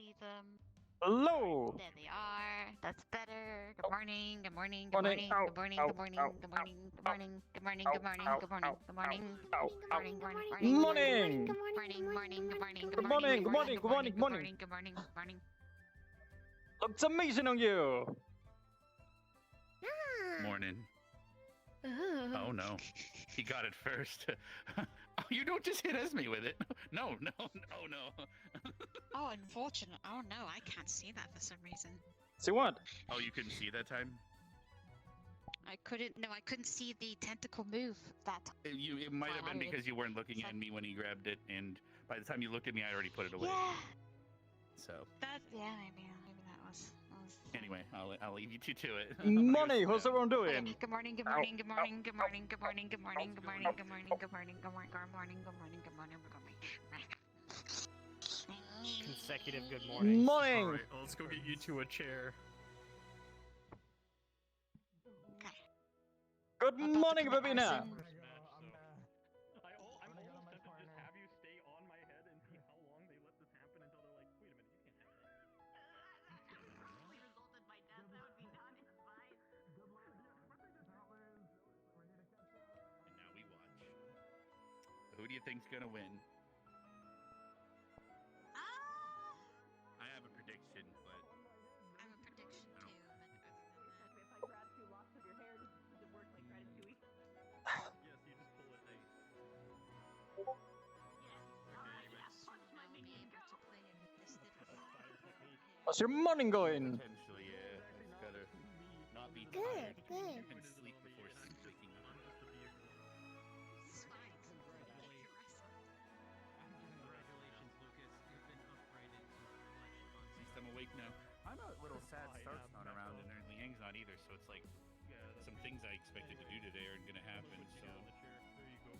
see them. Hello! There they are. That's better. Good morning. Good morning. Good Morning. morning. Ow, Good morning. ow, Good morning. ow, Good ow, morning. Good ow, morning. Good morning. ow, Good morning. ow, Good morning. ow, Good morning. ow, Good ow. morning. Good morning. Morning! Good morning. Good Good morning. Good morning. morning, good morning, good morning, Good morning. good morning. Good morning. Good morning. Looks amazing on you! Morning. Oh no, he got it first. Oh, you don't just hit Esme with it. No. Oh, unfortunate. Oh no, I can't see that for some reason. See what? Oh, you couldn't see that time? I couldn't. No, I couldn't see the tentacle move that time. It might have been because you weren't looking at me when he grabbed it, and by the time you looked at me, I already put it away. Yeah. So. Yeah, maybe that was. Anyway, I'll leave you two to it. Money, how's everyone doing? Okay, good morning, good morning, good morning, good morning, good morning, good morning, good morning, good morning, good morning, good morning, good morning, good morning, good morning, good morning. Consecutive good mornings. Morning! Alright, let's go get you to a chair. Good morning, Babina! I'm almost tempted to just have you stay on my head and see how long they let this happen until they're like, wait a minute, you can't have that. Resulted by death, that would be done. It's fine. And now we watch. Who do you think's gonna win? I have a prediction, but I have a prediction too, but If I grab two locks of your hair, does it work like Ratatouille? Yes, you just pull it. Yes. Alright, yeah, punch my I'll be minion. able to play in this little How's your morning going? potentially, yeah. Just gotta not be Good, tired good. and sleep before waking up. It's fine. It's interesting. Congratulations, Lucas. You've been upgraded to flesh At least I'm awake now. I'm a little sad Stark's not around and Liang's not either, so it's like some things I expected to do today aren't gonna happen, so... There you go.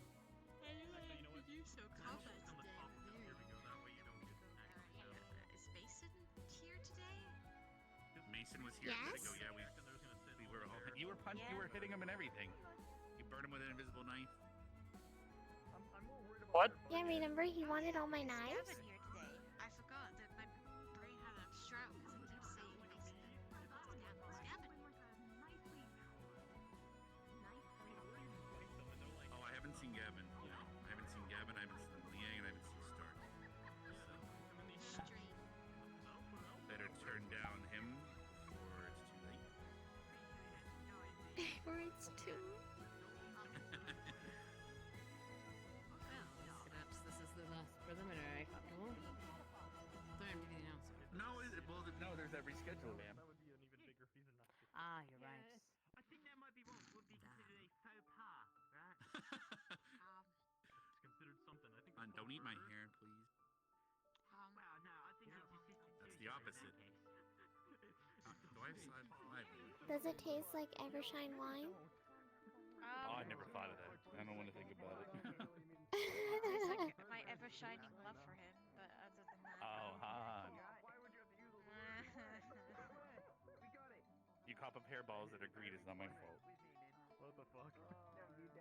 Actually, you know what? You're so combat On the today. top of it. Here we go. That way you don't get Is Mason here today? Mason was here a minute Yes? ago, yeah, we were all... You were punching, you were hitting him and everything. You burned him with an invisible knife. I'm more worried about What? Yeah, remember he wanted all my Is knives? Gavin here today? I forgot that my brain had a stroke because I keep saying Mason. It's Gavin. Oh, I haven't seen Gavin. You know, I haven't seen Gavin, I haven't seen Liang, and I haven't seen Stark. So, Strange. better turn down him before it's too late. Or it's two. Perhaps this is the last preliminary festival. Time to be the announcer. No, no, there's that reschedule, ma'am. That would be an even bigger fee than nothing. Ah, you're right. I think that might be what would be considered a faux pas, right? It's considered something. I think. Don't eat my hair, please. Well, no, I think it's just That's the opposite. Do I have side five? Does it taste like Evershine wine? Oh, I never thought of that. I don't want to think about it. It's like my ever shining love for him, but other than that. Oh, Han. Why would you have to use We got it. You cop up hairballs that are green, it's not my fault. What the fuck?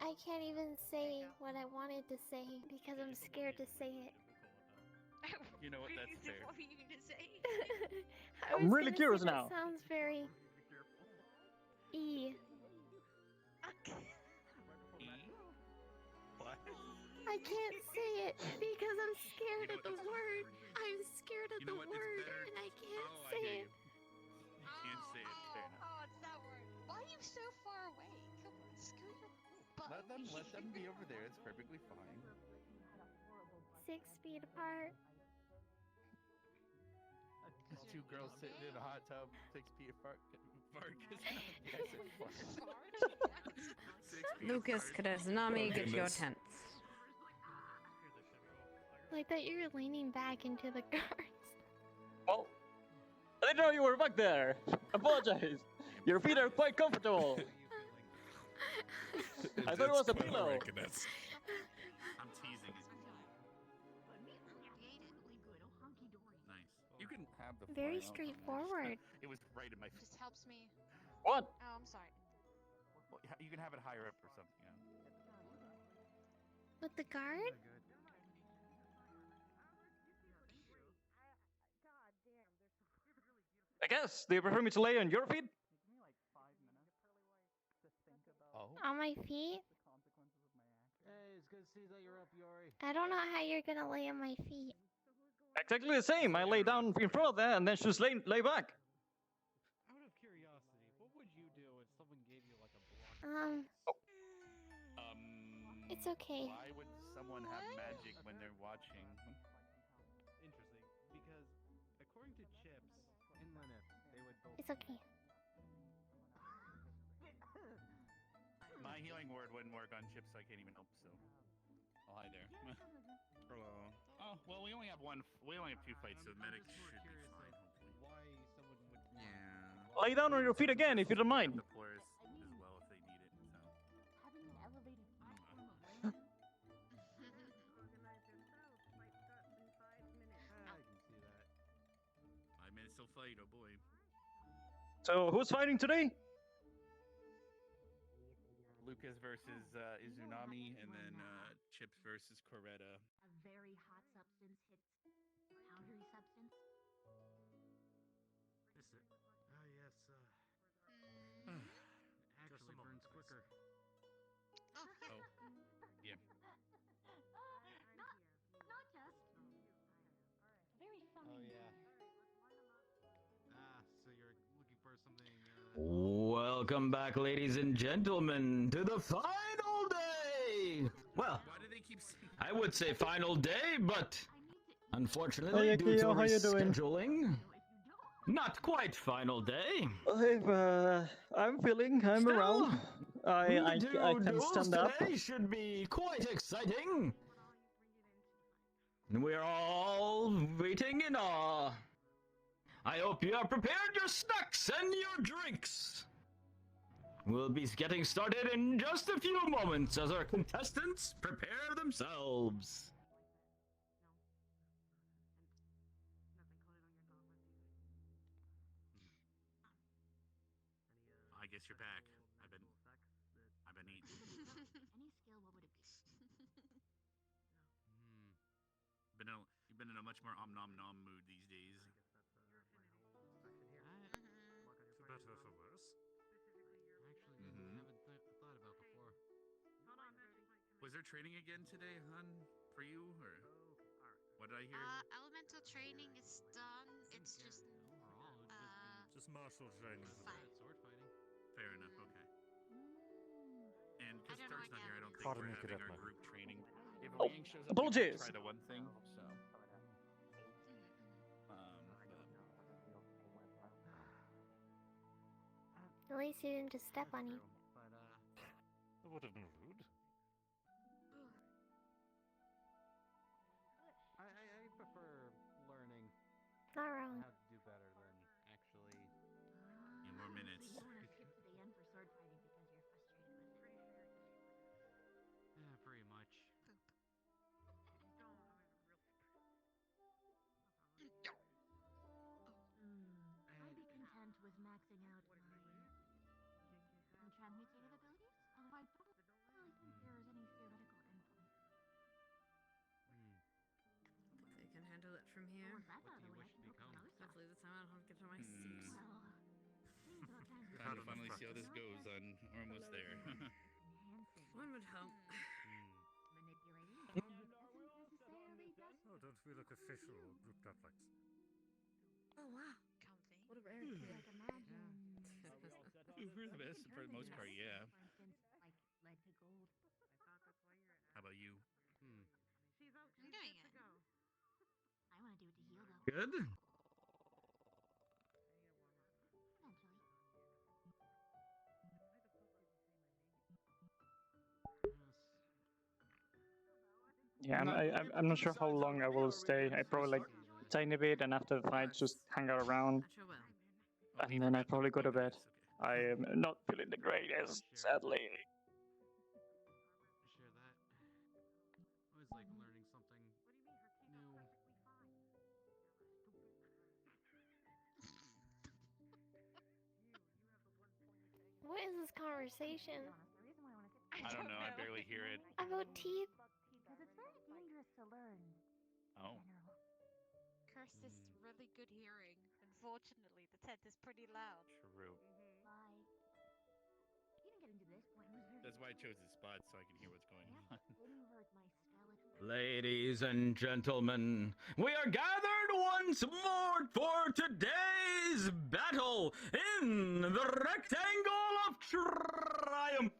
I can't even say what I wanted to say because I'm scared to say it. You know what, that's fair. What were you gonna say? I I'm was really gonna curious say that now. sounds very E. E? What? I can't say it because I'm scared You know of the what, that's- word. I'm scared of You know the what, it's word better- and I can't Oh, I say hear it. you. You can't say it, fair enough. Oh, it's that word. Why are you so far away? Come on, screw your butt. Let them be over there, it's perfectly fine. 6 feet apart. Two girls sitting in a hot tub, 6 feet apart. Fart. I said fart. 6 feet Lucas, apart. Kadesanami, Oh, get your goodness. tents. Like that you were leaning back into the guards. Well, I didn't know you were back there. Apologize. Your feet are quite comfortable. I thought it was a pillow. I'm teasing it. Nice. You can have the Very fly out. straightforward. It was right in my It just helps me. What? Oh, I'm sorry. Well, you can have it higher up or something. Yeah. With the guard? God damn. I guess. Do you prefer me to lay on your feet? Oh. On my feet? Hey, it's good to see that you're up, Yori. I don't know how you're gonna lay on my feet. Exactly the same. I lay down in front of there and then just lay back. Out of curiosity, what would you do if someone gave you like a block? It's okay. Why would someone have magic when they're watching? Interesting, because according to Chips and Lyneth, they would both. It's okay. My healing word wouldn't work on Chips, so I can't even help. So, oh hi there. Hello. Oh well, we only have two fights, so medics should be Curious, fine. like, Hopefully. why someone would. Yeah. Lay down on your feet again if you don't mind. The floor as well if they need it. So. Having an elevated platform of I can see that. 5 minutes till fight. Oh boy. So who's fighting today? Lucas versus Izunami, and then Chips versus Coretta. a very hot substance hits powdery substance. Is it? Ah, yes. Mm. It actually burns quicker. Oh, Oh, yeah. Not just. Very Oh funny. yeah. Ah, so you're looking for something. Welcome back, ladies and gentlemen, to the final day! Well, Why do they keep saying? I would say final day, but Hey, unfortunately, due to Akio, how you doing? rescheduling, not quite final day. I'm Still, around. I do can duels stand up. today should be quite exciting. We're all waiting in awe. I hope you have prepared your snacks and your drinks. We'll be getting started in just a few moments as our contestants prepare themselves. I guess you're back. I've been eating. Any skill, what would it be? You've been in a much more om nom nom mood these days. For better or for worse? Actually, haven't thought about before. Was there training again today, hun, for you, or what did I hear? Elemental training is done. It's just Overall, it would Just martial training. fine. sword fighting. Fair enough. Okay. And because I don't know Stark's not here, I don't think Pardon we're me, having cadet our man. group training. If Oh, Wayne shows up, we apologies. might try the one thing. So. At least you didn't just step on you. But That would have been rude. I prefer learning Not wrong. how to do better than actually. In more minutes. So you want to skip to the end for sword fighting because you're frustrated with it. Yeah, pretty much. I'd be content with maxing out my transmutative abilities, although I don't really think there is any theoretical endpoint. They can handle it from here. Or that What out do of you the way, wish I to can focus on become? other stuff. Hopefully this time I don't get to my Hmm. seats. Well, things about Time transmutative to finally see how this goes, on. We're almost there. enhancing, One would hope. manipulating, and it doesn't necessarily just Oh, don't we look official or grouped up like this? Oh wow. Comfy. What a rarity. like imagine. For the best, for the most part, yeah. For instance, like lead to gold. How about you? I'm doing it. I want to do it to heal though. Good. Eventually. Yeah, I'm not sure how long I will stay. I probably like a tiny bit, and after the fight, just hang out around, I sure will. Oh, he and then I forgot probably go to okay, bed. it's okay. I am not feeling the greatest, sadly. Share that. I always like learning something new. What is this conversation? The reason why I want to I don't know. I barely hear it. About teeth? because it's very dangerous to learn. Oh. In general. versus really good hearing. Unfortunately, the tent is pretty loud. True. Like, he didn't get into this when he was here. That's why I chose this spot, so I can hear what's going on. Invert my skeleton. Ladies and gentlemen, we are gathered once more for today's battle in the Rectangle of Triumph.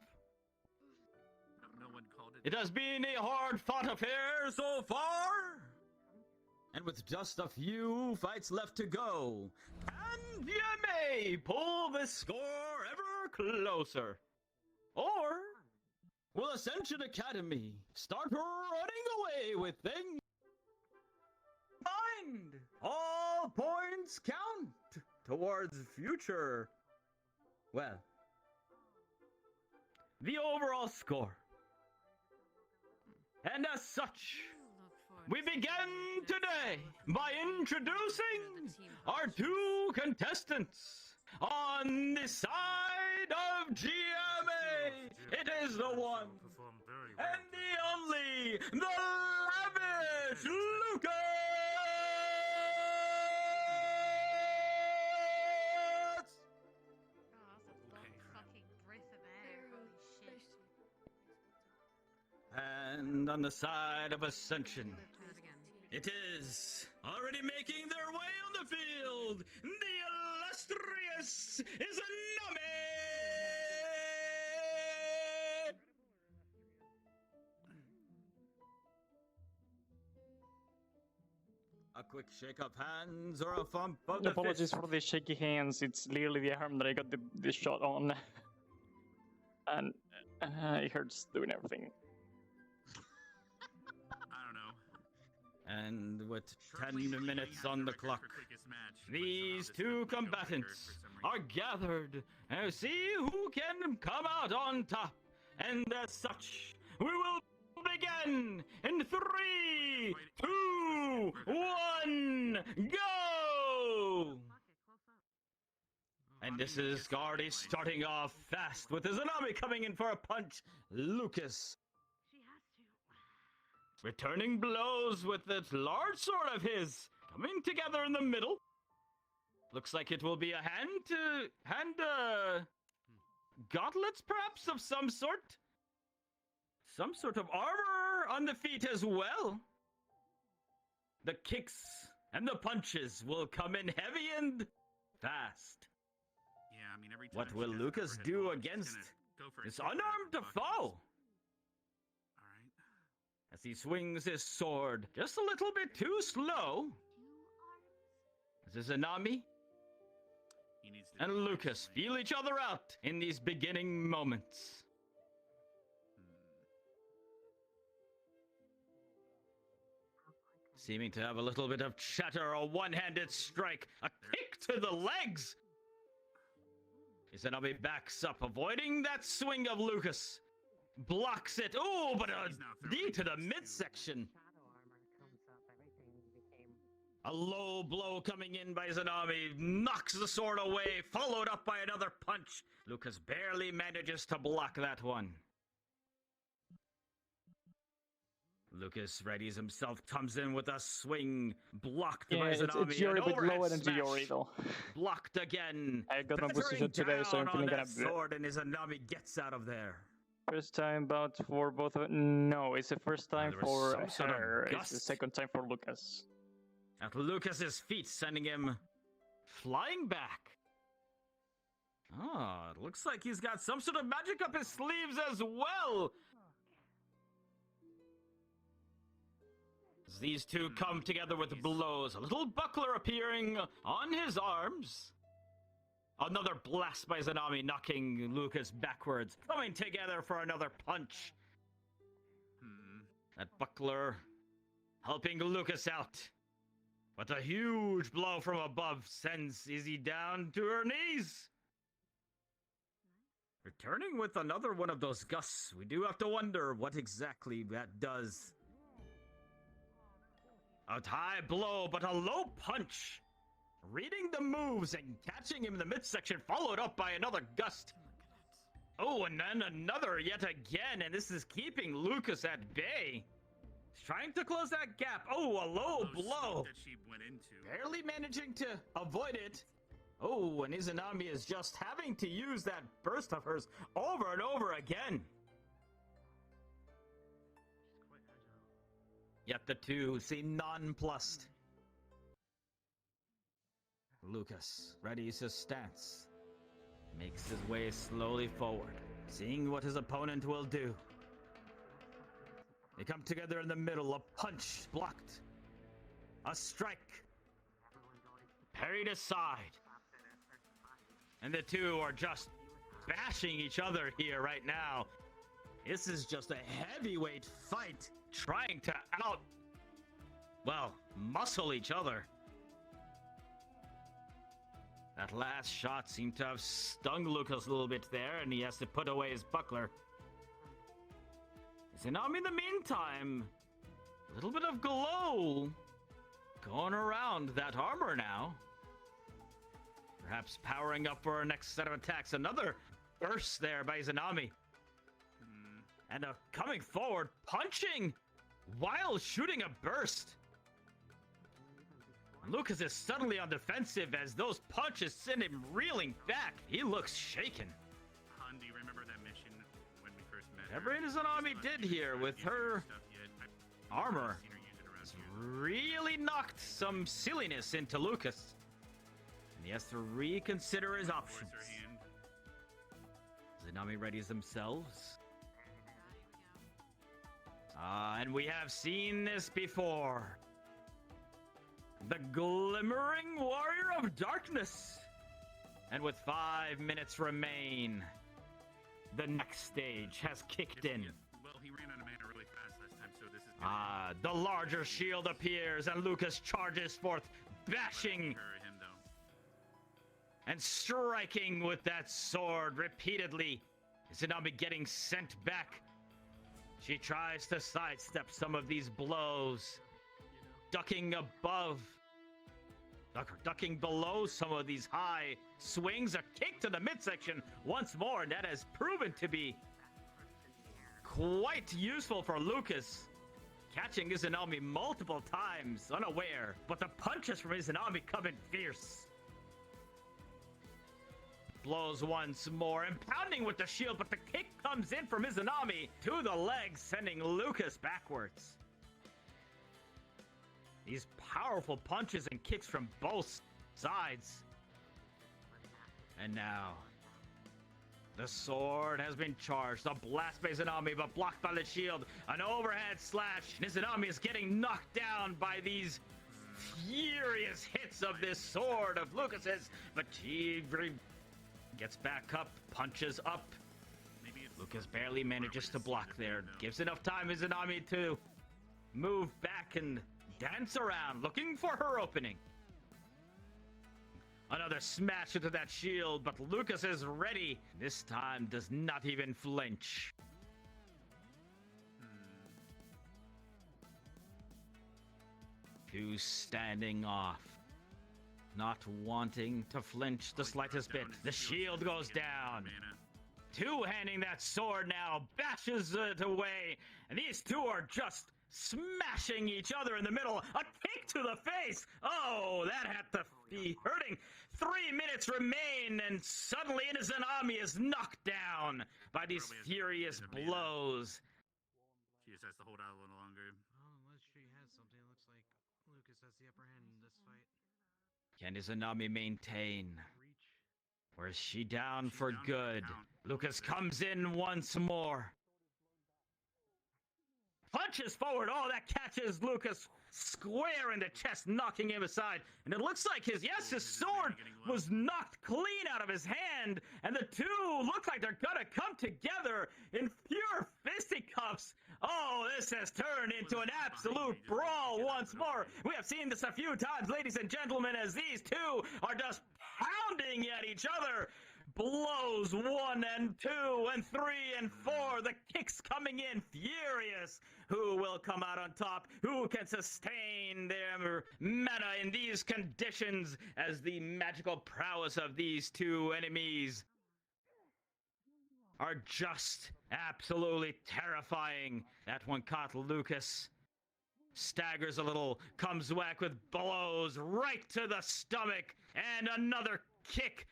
No one called it. It has been a hard-fought affair so far, and with just a few fights left to go, can GMA pull this score ever closer? Or will Ascension Academy start running away with things? Mind, all points count towards future. Well, the overall score. And as such, we begin today by introducing our two contestants on the side of GMA. It is the one and the only, the lavish Lucas! Oh, that's a long fucking breath of air. Holy shit. And on the side of Ascension, Try that again. it is already making their way on the field, the illustrious Izanami! A quick shake of hands or a thump of the Apologies fist. for the shaky hands. It's literally the arm that I got the shot on, and it hurts doing everything. I don't know. And with Shortly, 10 minutes has on the the record clock, for quickest match, but these somehow this two movie got record combatants for some reason. are gathered and see who can come out on top. And as such, we will begin in 3, 2, 1, go! And this is already starting off fast with Izanami coming in for a punch. Lucas She has to. returning blows with that large sword of his, coming together in the middle. Looks like it will be a hand gauntlets, perhaps, of some sort. Some sort of armor on the feet as well. The kicks and the punches will come in heavy and fast. Yeah, I mean, every time What she will does Lucas overhead do blow, she's against gonna go for a this kick right unarmed in the bucket. foe? All right. As he swings his sword just a little bit too slow. As Izanami He needs to and do Lucas something. feel each other out in these beginning moments. Seeming to have a little bit of chatter, a one-handed strike, a kick to the legs. Izanami backs up, avoiding that swing of Lucas. Blocks it. Oh, but a He's now throwing knee to the kicks, too. midsection. A low blow coming in by Izanami knocks the sword away, followed up by another punch. Lucas barely manages to block that one. Lucas readies himself, comes in with a swing, blocked Yeah, by it's Izanami. Yori, an but overhead lower than Yori smash. though. Blocked again. I got my Feathering position today, so I'm down feeling on kind that of sword, and Izanami gets out of there. first time bout for both of no, it's the first time there was for some sort of her. It's the gust. second time for Lucas. At Lucas's feet, sending him flying back. Ah, it looks like he's got some sort of magic up his sleeves as well. As these two come together with blows, a little buckler appearing on his arms. Another blast by Izanami, knocking Lucas backwards. Coming together for another punch. That buckler helping Lucas out. But a huge blow from above sends Izzy down to her knees. Returning with another one of those gusts, we do have to wonder what exactly that does. A high blow, but a low punch. Reading the moves and catching him in the midsection, followed up by another gust. Oh, and then another yet again, and this is keeping Lucas at bay. He's trying to close that gap. Oh, a low blow. that she went into. Barely managing to avoid it. Oh, and Izanami is just having to use that burst of hers over and over again. She's quite agile. Yet the two seem nonplussed. Lucas readies his stance. Makes his way slowly forward, seeing what his opponent will do. They come together in the middle, a punch blocked. A strike parried aside. And the two are just bashing each other here right now. This is just a heavyweight fight, trying to muscle each other. That last shot seemed to have stung Lucas a little bit there, and he has to put away his buckler. Izanami, in the meantime, a little bit of glow going around that armor now. Perhaps powering up for our next set of attacks. Another burst there by Izanami. And coming forward, punching while shooting a burst. Lucas is suddenly on defensive as those punches send him reeling back. He looks shaken. Han, do you remember that mission when we first met her? Everything Izanami did here with her armor has really knocked some silliness into Lucas. And he has to reconsider his options. Izanami readies themselves. And we have seen this before. The glimmering warrior of darkness. And with 5 minutes remain, the next stage has kicked in. Well, he ran out of mana really fast last time, so this is The larger shield appears and Lucas charges forth, bashing him though. and striking with that sword repeatedly. Izanami getting sent back. She tries to sidestep some of these blows, ducking below some of these high swings. A kick to the midsection once more, and that has proven to be quite useful for Lucas, catching Izanami multiple times unaware. But the punches from Izanami come in fierce. Blows once more and pounding with the shield, but the kick comes in from Izanami to the legs, sending Lucas backwards. These powerful punches and kicks from both sides. And now, the sword has been charged. A blast by Izanami, but blocked by the shield. An overhead slash. Izanami is getting knocked down by these furious hits of this sword of Lucas's, but he gets back up, punches up. Lucas barely manages to block there. Gives enough time Izanami to move back and dance around, looking for her opening. Another smash into that shield, but Lucas is ready. This time does not even flinch. Two standing off, not wanting to flinch the slightest bit. The shield goes down. Two-handing that sword now, bashes it away, and these two are just smashing each other in the middle. A kick to the face. Oh, that had to be hurting. 3 minutes remain, and suddenly Izanami is knocked down by these furious blows. She just has to hold out a little longer. Well, unless she has something, it looks like Lucas has the upper hand in this fight. Can Izanami maintain? Or is she down for good? Lucas comes in once more. Punches forward. Oh, that catches Lucas square in the chest, knocking him aside. And it looks like his sword was knocked clean out of his hand. And the two look like they're gonna come together in pure fisticuffs. Oh, this has turned into an absolute brawl once more. We have seen this a few times, ladies and gentlemen, as these two are just pounding at each other. Blows 1 and 2 and 3 and 4. The kicks coming in furious. Who will come out on top? Who can sustain their mana in these conditions as the magical prowess of these two enemies are just absolutely terrifying. That one caught Lucas staggers a little, comes whack with blows right to the stomach, and another kick.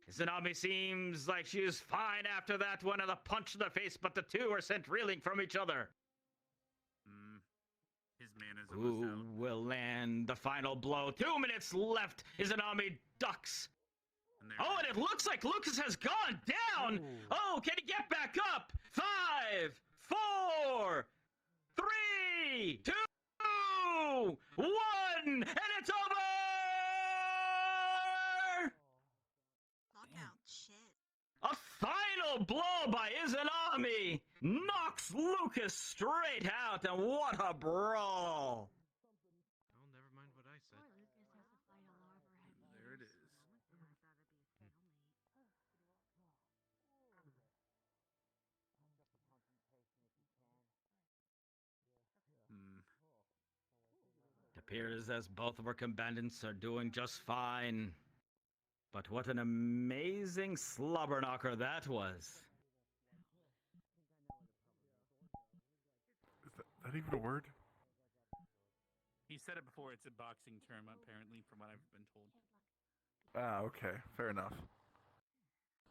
Izanami seems like she is fine after that one, and a punch to the face, but the two are sent reeling from each other. His man is almost Who out. will land the final blow? 2 minutes left. Izanami ducks. Oh, and it looks like Lucas has gone down. Oh, can he get back up? 5, 4, 3, 2, 1, and it's over! Knockout, shit. A final blow by Izanami knocks Lucas straight out, and what a brawl! Oh, never mind what I said. There it is. It appears as both of our combatants are doing just fine. But what an amazing slobber knocker that was. Is that even a word? He said it before. It's a boxing term, apparently, from what I've been told. Ah, okay, fair enough.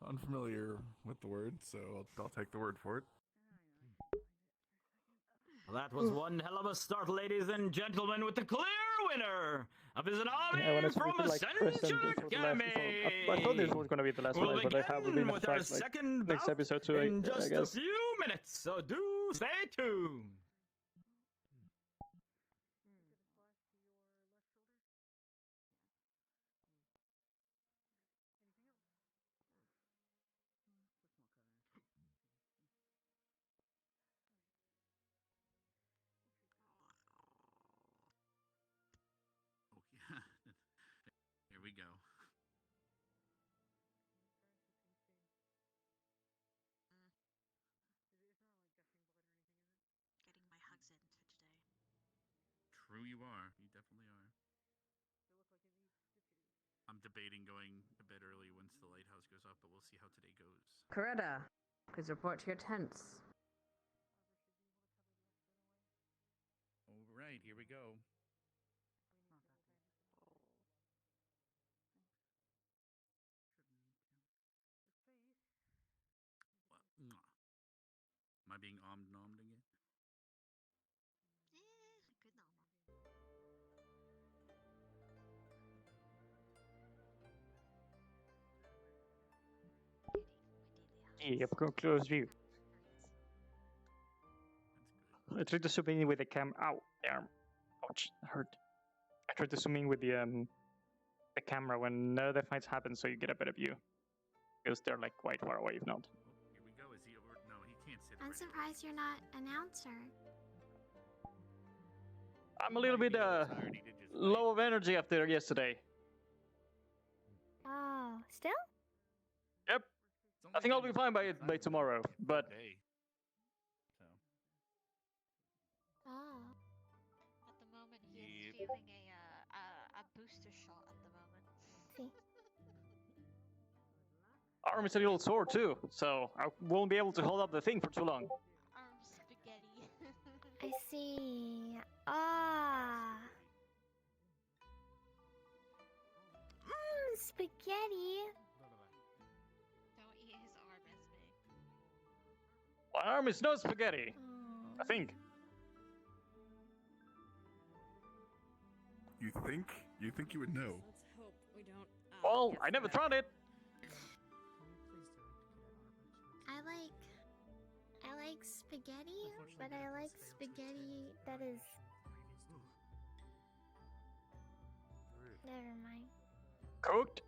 Unfamiliar with the word, so I'll take the word for it. Well, that was one hell of a start, ladies and gentlemen, with the clear winner of Izanami from Ascension GMA. I thought this was going to be the last We'll fight, but I have begin been with our like second next bout episode too, in I just a guess. few minutes, so do stay tuned. Oh, yeah. Here we go. Getting my hugs in for today. True you are. You definitely are. I'm debating going a bit early once the lighthouse goes off, but we'll see how today goes. Coretta, please report to your tents. All right, here we go. Mwah. Am I being ommed-nommed again? Good nom. Yeah, up close view. I tried to zoom in with the cam. Ow, arm. Ouch, that hurt. I tried to zoom in with the camera when none of the fights happen, so you get a better view. Because they're like quite far away, if not. Here we go. Is he over? No, he can't sit. I'm surprised you're not announcer. I'm a little bit low of energy after yesterday. Oh, still? Yep. I think I'll be fine by tomorrow, but So. Oh. At the moment, he is feeling a booster shot at the moment. See. arm is a little sore too, so I won't be able to hold up the thing for too long. Arm spaghetti. I see. Ah. Spaghetti. Don't eat his arm, Esme. My arm is no spaghetti, I think. You think? You think you would know? Let's hope we don't. Well, I never tried it. I like spaghetti, but I like spaghetti that is. Never mind. Cooked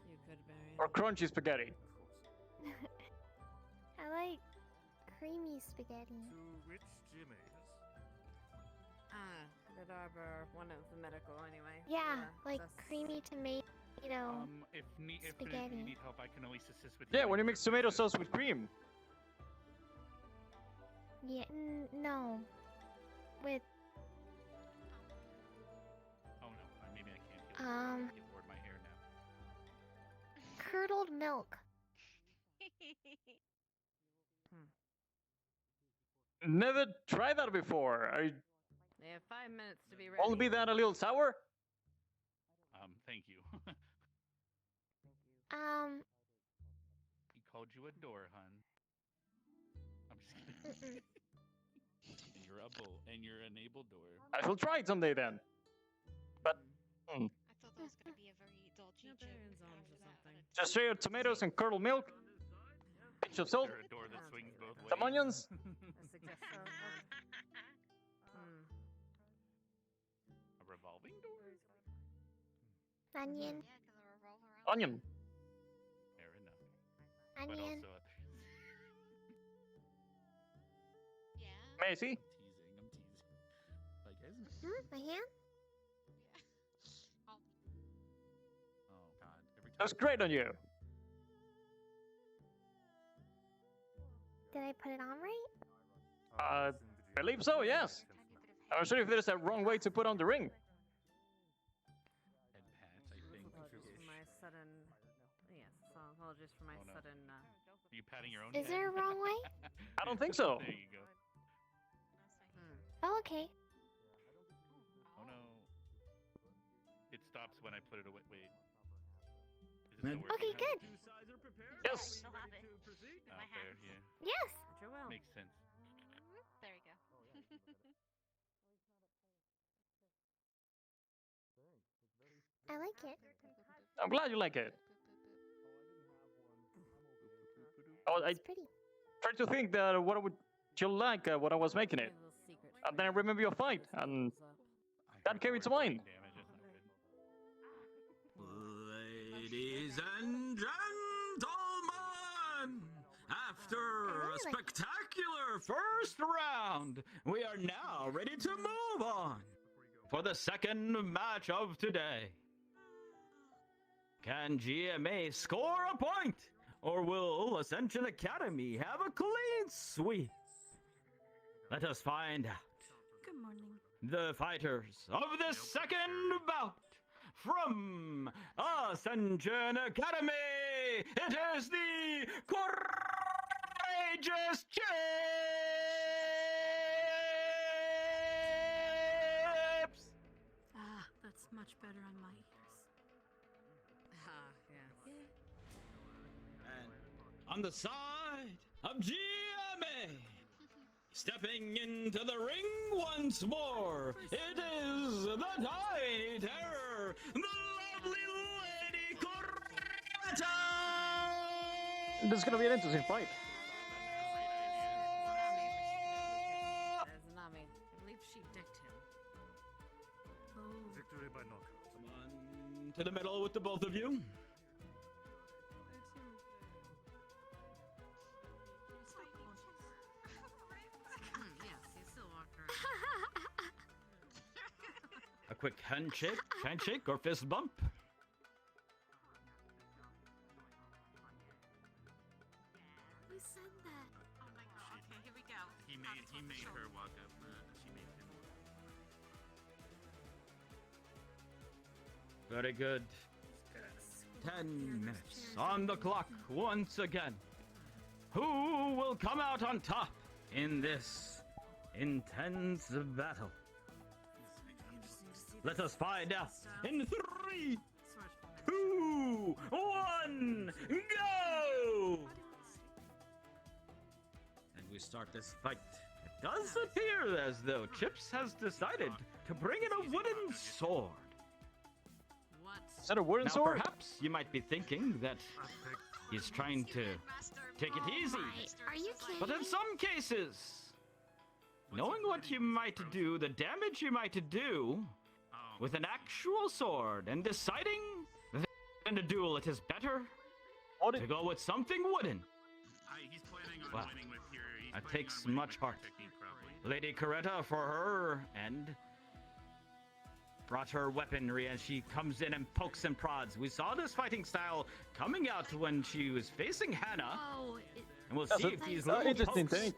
You could bury or crunchy spaghetti? I like creamy spaghetti. To which GMAs? That are one of the medical anyway. Yeah, like that's- creamy tomato. If Spaghetti. you need help, I can always assist with. Yeah, when you mix tomato sauce with cream. Yeah, no. With Oh no, maybe I can't. Get bored my hair now. curdled milk. Never tried that before. They have 5 minutes to be ready. Won't be that a little sour? Thank you. He called you a door, hun. I'm just kidding. And you're and you're an able door. I shall try it someday then. But I thought that was gonna be a very dodgy Yeah, joke. they're in zones or something. just straight up tomatoes and curdled milk, pinch of salt, There a door that swings both ways. some onions. I suggest so. A revolving door? Onion. Yeah, because we're rolling around. Onion. Fair enough. Onion. But also, Yeah. May I see? I'm teasing. Like, isn't it? My hand? Oh, Oh, God. Every time. Looks great on you. Did I put it on right? Believe so, yes. I'm not sure if there's a wrong way to put on the ring. Head pats, I think. Apologies for my sudden. Yes, so apologies for my Oh, no. sudden. Are you patting your own Is head? there a wrong way? I don't think so. There you go. Oh, okay. Oh, no. It stops when I put it away. Wait. Is it still working? Okay, good. Two sides are prepared. Yes. Are we ready to proceed? Out there, yeah. Yes. Sure will. Makes sense. there we go. I like it. I'm glad you like it. Oh, I It's pretty. tried to think that what would you like what I was making it, A little secret. and then I remember your fight, and I that heard came the into word mind. damage, that's not good. Ladies and gentlemen, after a spectacular first round, we are now ready to move on for the second match of today. Can GMA score a point, or will Ascension Academy have a clean sweep? Let us find out. Good morning. The fighters of this second bout from Ascension Academy, it is the Courageous Chips! Ah, that's much better on my ears. Ah, yes. And on the side of GMA, stepping into the ring once more, it is the Tiny Terror, the lovely Lady Coretta! This is gonna be an interesting fight. That is Nami. I believe she dicked him. Oh, Victory by knockout. Come on to the middle with the both of you. Yes, he still walked around. A quick handshake or fist bump. who said that? Oh my god. Okay, here we go. He made her walk up. She made him. Very good. 10 minutes on the clock once again. Who will come out on top in this intense battle? Let us find out in 3, 2, 1, go! And we start this fight. It does appear as though Chips has decided to bring in a wooden sword. What? Is that a wooden Now, sword? perhaps you might be thinking that he's trying to take it easy. Are you kidding? But in some cases, knowing what you might do, the damage you might do with an actual sword, and deciding that in a duel it is better What to go with something wooden. He's planning on Well, winning with your. He's that planning takes on winning much with your heart. technique, probably. Lady Coretta, for her end, brought her weaponry as she comes in and pokes and prods. We saw this fighting style coming out when she was facing Hannah, Oh, and we'll That's see a- if these uh, little interesting pokes thing.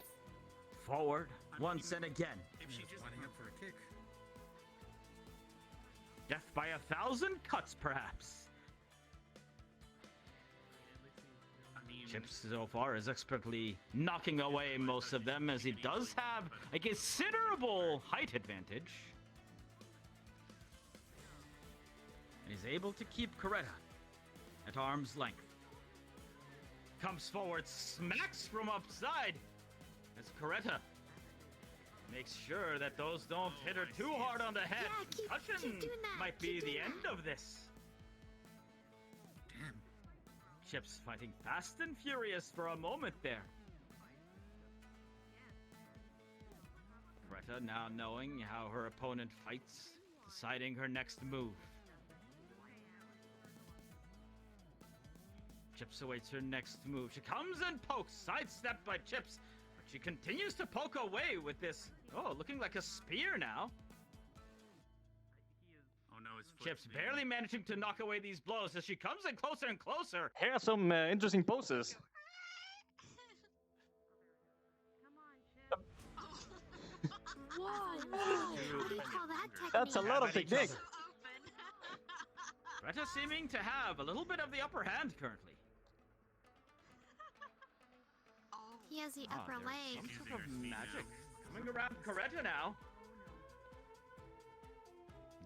forward once and again. If she just Lining up for a kick. Death by 1,000 cuts, perhaps. I mean, Chips so far is expertly knocking away most of them, as he does have a considerable height advantage. And he's able to keep Coretta at arm's length. Comes forward, smacks from upside as Coretta makes sure that those don't hit her too hard on the head. Yeah, keep doing that. Might be Keep the doing end that. of this. Damn. Chips fighting fast and furious for a moment there. Greta now knowing how her opponent fights, deciding her next move. Chips awaits her next move. She comes and pokes, sidestepped by Chips, but she continues to poke away with this, looking like a spear now. Oh no, his foot's Chips being- barely managing to knock away these blows as she comes in closer and closer. Here are some interesting poses. Whoa, whoa. What do you call that technique? That's a lot of Have at each technique. other. Greta seeming to have a little bit of the upper hand currently. He has the Ah, upper there's leg. some Using sort her of speed magic now. coming around Coretta now.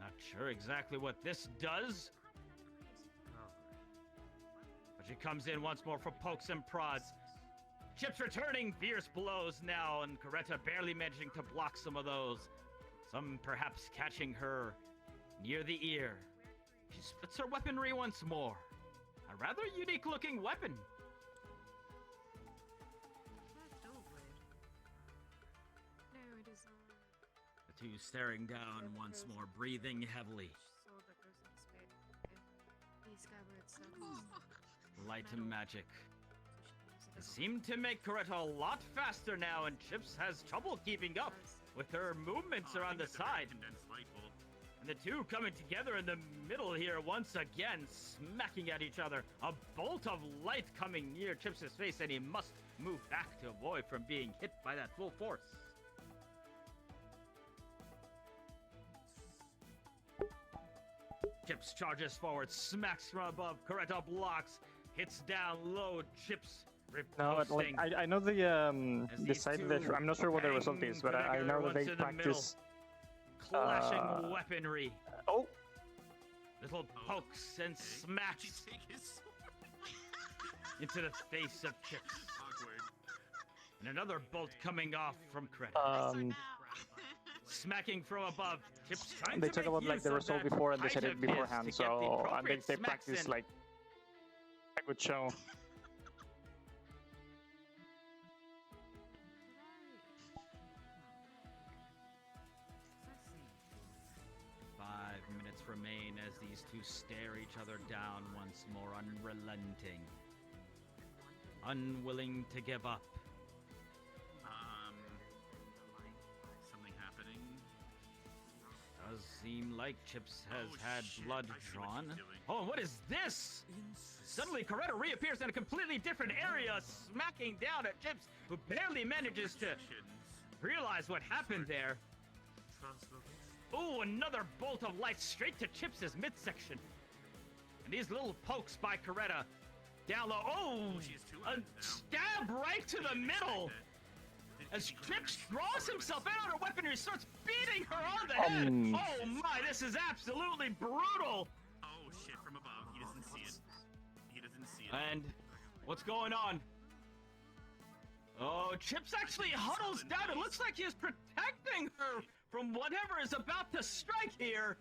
Not sure exactly what this does. But she comes in once more for pokes and prods. Chips returning fierce blows now, and Coretta barely managing to block some of those. Some perhaps catching her near the ear. She splits her weaponry once more. A rather unique looking weapon. No, it is The two staring down once more, breathing heavily. sword that goes in speed. The skyward circles. Light and magic. So It she seemed to make Coretta a lot faster now, and Chips has trouble keeping up with her movements Oh, I around the think it's a very side. condensed light bolt. And the two coming together in the middle here once again, smacking at each other. A bolt of light coming near Chips' face, and he must move back to avoid from being hit by that full force. Chips charges forward, smacks from above. Coretta blocks, hits down low. Chips No, but, like, riposting. I know As the these side two that I'm not sure what the result bang is, but I together know that once they in the practice. Clashing weaponry. Oh, Little pokes and Did he smacks take his sword? into the face of Chips. Awkward. And another bolt coming off from Coretta. Smacking from above. Chips trying they to talk make about like use the of result that before and they height said it of his beforehand, to get the so I think appropriate they smacks practice in. like a good show. 5 minutes remain as these two stare each other down once more, unrelenting. Unwilling to give up. Something happening. Does seem like Chips has Oh, had shit, blood I see what she's drawn. doing. Oh, what is this? Suddenly, Coretta reappears in a completely different area, smacking down at Chips, who barely manages to realize what happened there. Oh, another bolt of light straight to Chips' midsection. And these little pokes by Coretta down low. Oh, she has two a items now. stab right to the middle. As Chips draws himself out of her weaponry, starts beating her on the head. Oh my, this is absolutely brutal. Oh shit, from above. He doesn't see it. He doesn't see it. And what's going on? Oh, Chips actually huddles down. It looks like he's protecting her from whatever is about to strike here.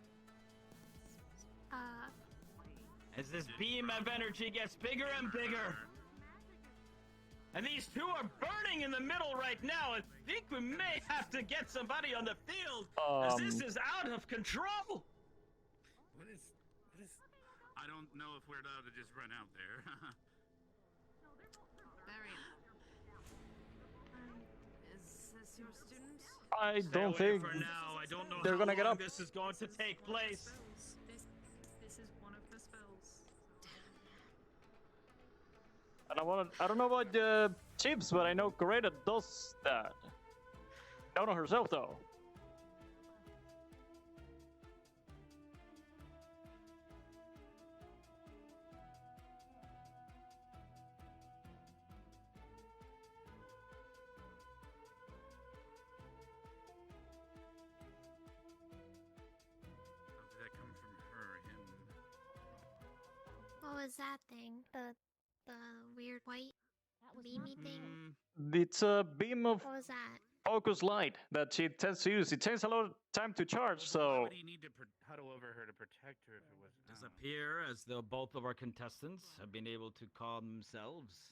As this beam of energy gets bigger and bigger. And these two are burning in the middle right now. I think we may have to get somebody on the field, as this is out of control. What is? I don't know if we're allowed to just run out there. Varian. Is this your student? I Stay don't away think for now. I don't know they're how gonna get long up. this is going to take place. This is one of the spells. And I don't know about Chips, but I know Coretta does that. Not on herself though. What was that thing? The weird white beamy thing? It's a beam of What was that? focus light that she tends to use. It takes a lot of time to charge, Why so would he need to huddle over her to protect her if it was? Does appear as though both of our contestants have been able to calm themselves.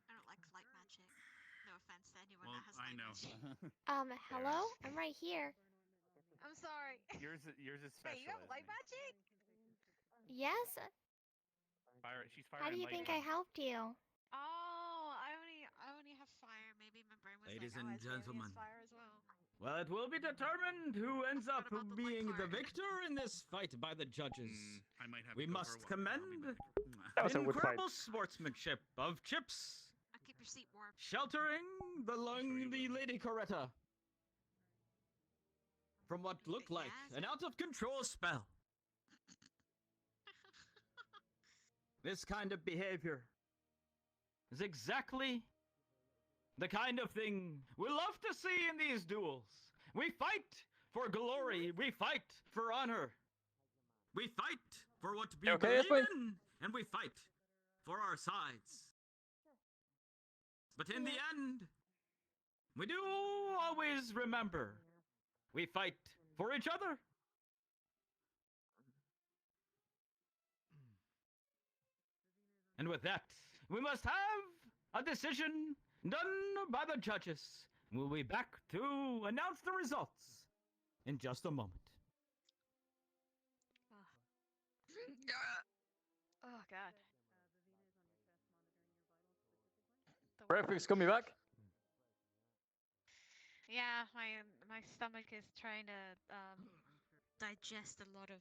I don't like light magic. No offense to anyone Well, that has I light know. magic. Hello? I'm right here. I'm sorry. yours is Wait, you have special. light magic? Yes? She's fire How do and you think lightning. I helped you? Oh, I only have fire. Maybe my brain was Ladies like, and oh, Asmodeus gentlemen. fire as well. Well, it will be determined who ends up about the being light the part. victor in this fight by the judges. I might have We to go must for a walk, so I'll commend be back. That was the a good fight. incredible sportsmanship of Chips I'll keep your seat warm. sheltering the you will. Lady Coretta from what looked like an out of control spell. This kind of behavior is exactly the kind of thing we love to see in these duels. We fight for glory. We fight for honor. We fight for what we Okay, believe Espen? in, and we fight for our sides. But in the end, we do always remember we fight for each other. And with that, we must have a decision done by the judges. We'll be back to announce the results in just a moment. Oh god. Graphics coming back. Yeah, my stomach is trying to digest a lot of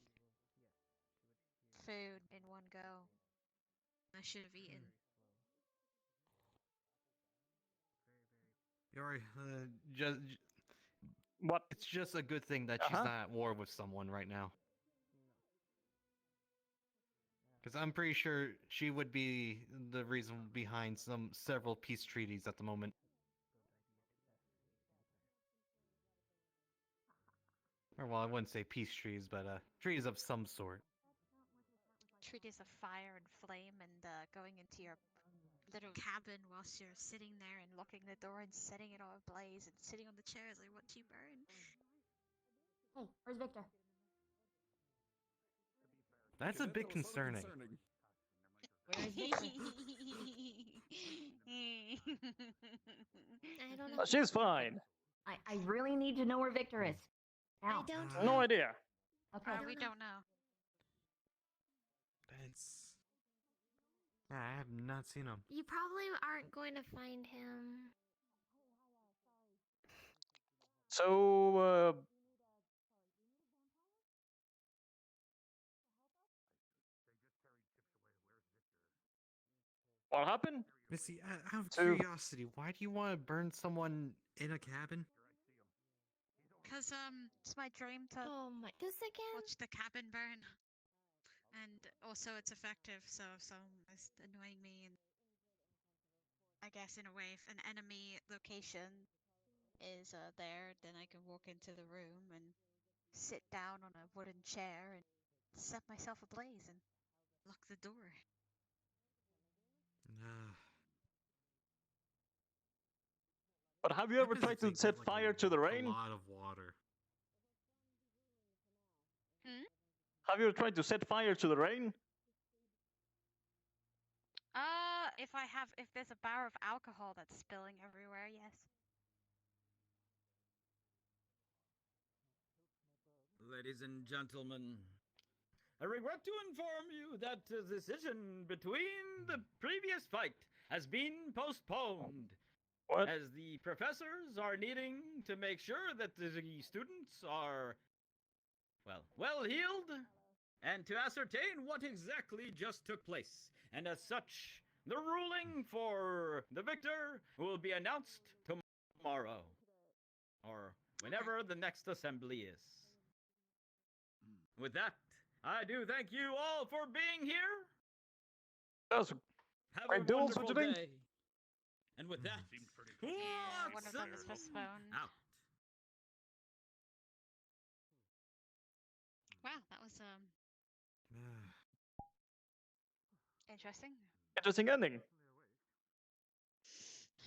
food in one go. I should have eaten. Yori, just What? It's just a good thing that she's not at war with someone right now. Because I'm pretty sure she would be the reason behind several peace treaties at the moment. Or well, I wouldn't say peace treaties, but treaties of some sort. Treaties of fire and flame and going into your little cabin whilst you're sitting there and locking the door and setting it all ablaze and sitting on the chairs like watch you burn. Hey, where's Victor? That's a bit concerning. Where is Victor? I don't know. She's fine. I really need to know where Victor is. Now. I don't No know. idea. Okay. We don't know. It's... I have not seen him. You probably aren't going to find him. So, what happened? Missy, out of So- curiosity, why do you want to burn someone in a cabin? Cause it's my dream to Oh my! This again? watch the cabin burn, and also it's effective. So it's annoying me, and I guess in a way, if an enemy location is there, then I can walk into the room and sit down on a wooden chair and set myself ablaze and lock the door. But have you ever tried to set fire to the rain? A lot of water. Have you ever tried to set fire to the rain? If there's a bar of alcohol that's spilling everywhere, yes. Ladies and gentlemen, I regret to inform you that the decision between the previous fight has been postponed. What? As the professors are needing to make sure that the students are, well healed, and to ascertain what exactly just took place. And as such, the ruling for the victor will be announced tomorrow, or whenever the next assembly is. with that, I do thank you all for being here. That was Have great a duels for wonderful today. day. And with that, Yeah, one of them is postponed. out. Wow, that was interesting. Interesting ending.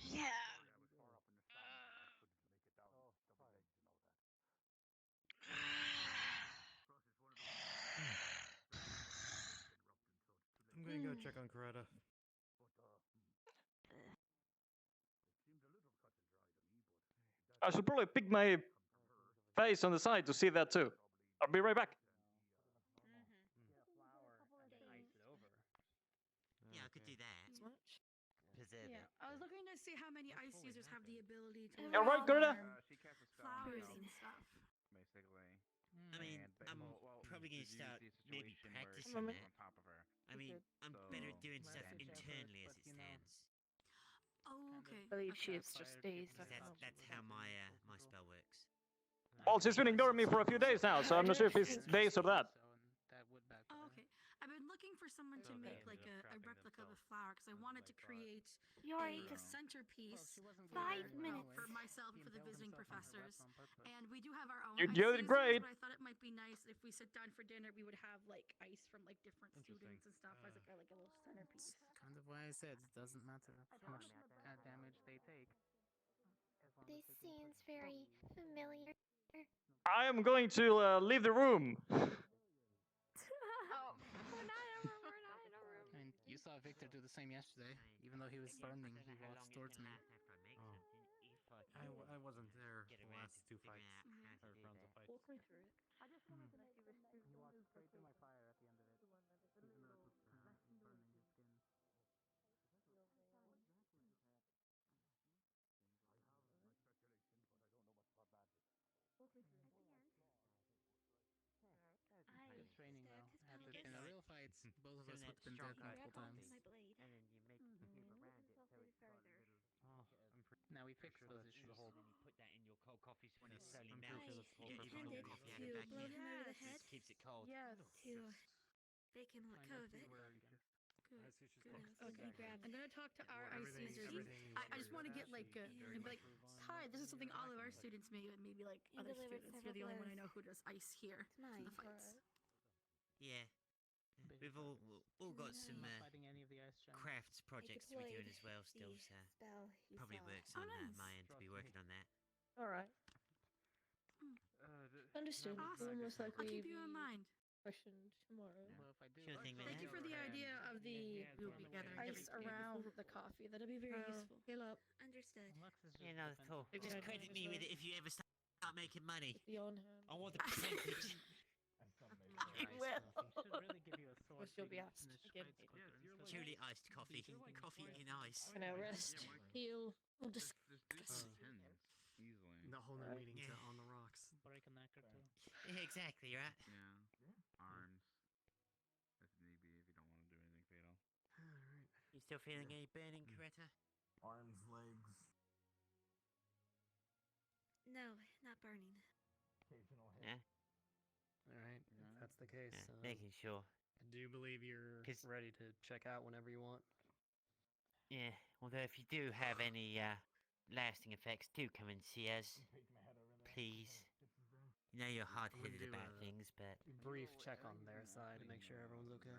Yeah. I'm gonna go check on Coretta. I should probably pick my face on the side to see that too. I'll be right back. Yeah, I could do that. Preserve Yeah, it. I was looking to see how many ice users have the ability to. All right, Gerda. Flowers and stuff. Basically. I mean, And I'm well, probably going to use start the maybe situation where practicing someone's that. on top of her. I mean, I'm better So, doing stuff damage internally as it stands. Oh, okay. I believe she Okay. is just dazed. That's how my spell works. Well, she's been ignoring me for a few days now, so I'm not sure if it's days or that. Oh, okay. I've been looking for someone to make like a replica of a flower because I wanted to create Yori, a centerpiece 5 minutes. for myself and for the visiting professors. And we do have our own You ice did users, great. but I thought it might be nice if we sit down for dinner, we would have like ice from like different students and stuff as like a little centerpiece. Kind of why I said it doesn't matter how much damage they take. This seems very familiar. I am going to leave the room. Oh, we're not in a room. We're not in a room. I mean, you saw Victor do the same yesterday. Even though he was burning, he walked towards me. I wasn't there for the last two fights. Or rounds of fights. Walk me through it. I just wanted to know if you were He walked straight to my fire at the end of it. Even though it was burning his skin. Good training though. Had this in the real fights, both of us would have been dead multiple times. Now we fixed those issues. And you put that in your cold coffee when it's slowly I'm melts. pretty sure You the get your full cold coffee coffee out to the back blow end. him over the Just head? keeps it cold. Yes. They can let go of it. Good. Okay. I'm gonna talk to our ice users. I just want to get like and be like, hi, this is something all of our students may maybe like You other delivered students. You're the only one I several know who does ice here in the fights. Yeah. We've all got some fighting any of the ice giants. crafts projects to be doing as well still, so probably works on my end to be working on that. Alright. Understood. Awesome. We'll most I'll likely keep you in mind. questioned tomorrow. Well, if I do, Sure thing, Thank you for the idea of the ice around the coffee. That'll be very useful. Fill up. Understood. Yeah, not at all. Big Just red credit one me as with well. it if you ever start making money. The on hand. I want the percentage. Well. should really give you a sword. Which you'll be so you asked can again. finish fights quicker. Truly iced coffee. Coffee in ice. And now rest, heal, or discuss. Easily. The whole new Right. meeting Yeah. to on the rocks. Break a neck or two. Yeah, exactly, right? Yeah. Arms. If need be, if you don't want to do anything fatal. Alright. You still feeling any burning, Coretta? Arms, legs, No, not burning. occasional Yeah. Alright, if that's the case. Yeah, making sure. I do believe you're 'Cause- ready to check out whenever you want. Yeah, although if you do have any lasting effects, do come and see us. Please. You know you're hard-headed do about a- things, but Brief check on their side to make sure everyone's okay.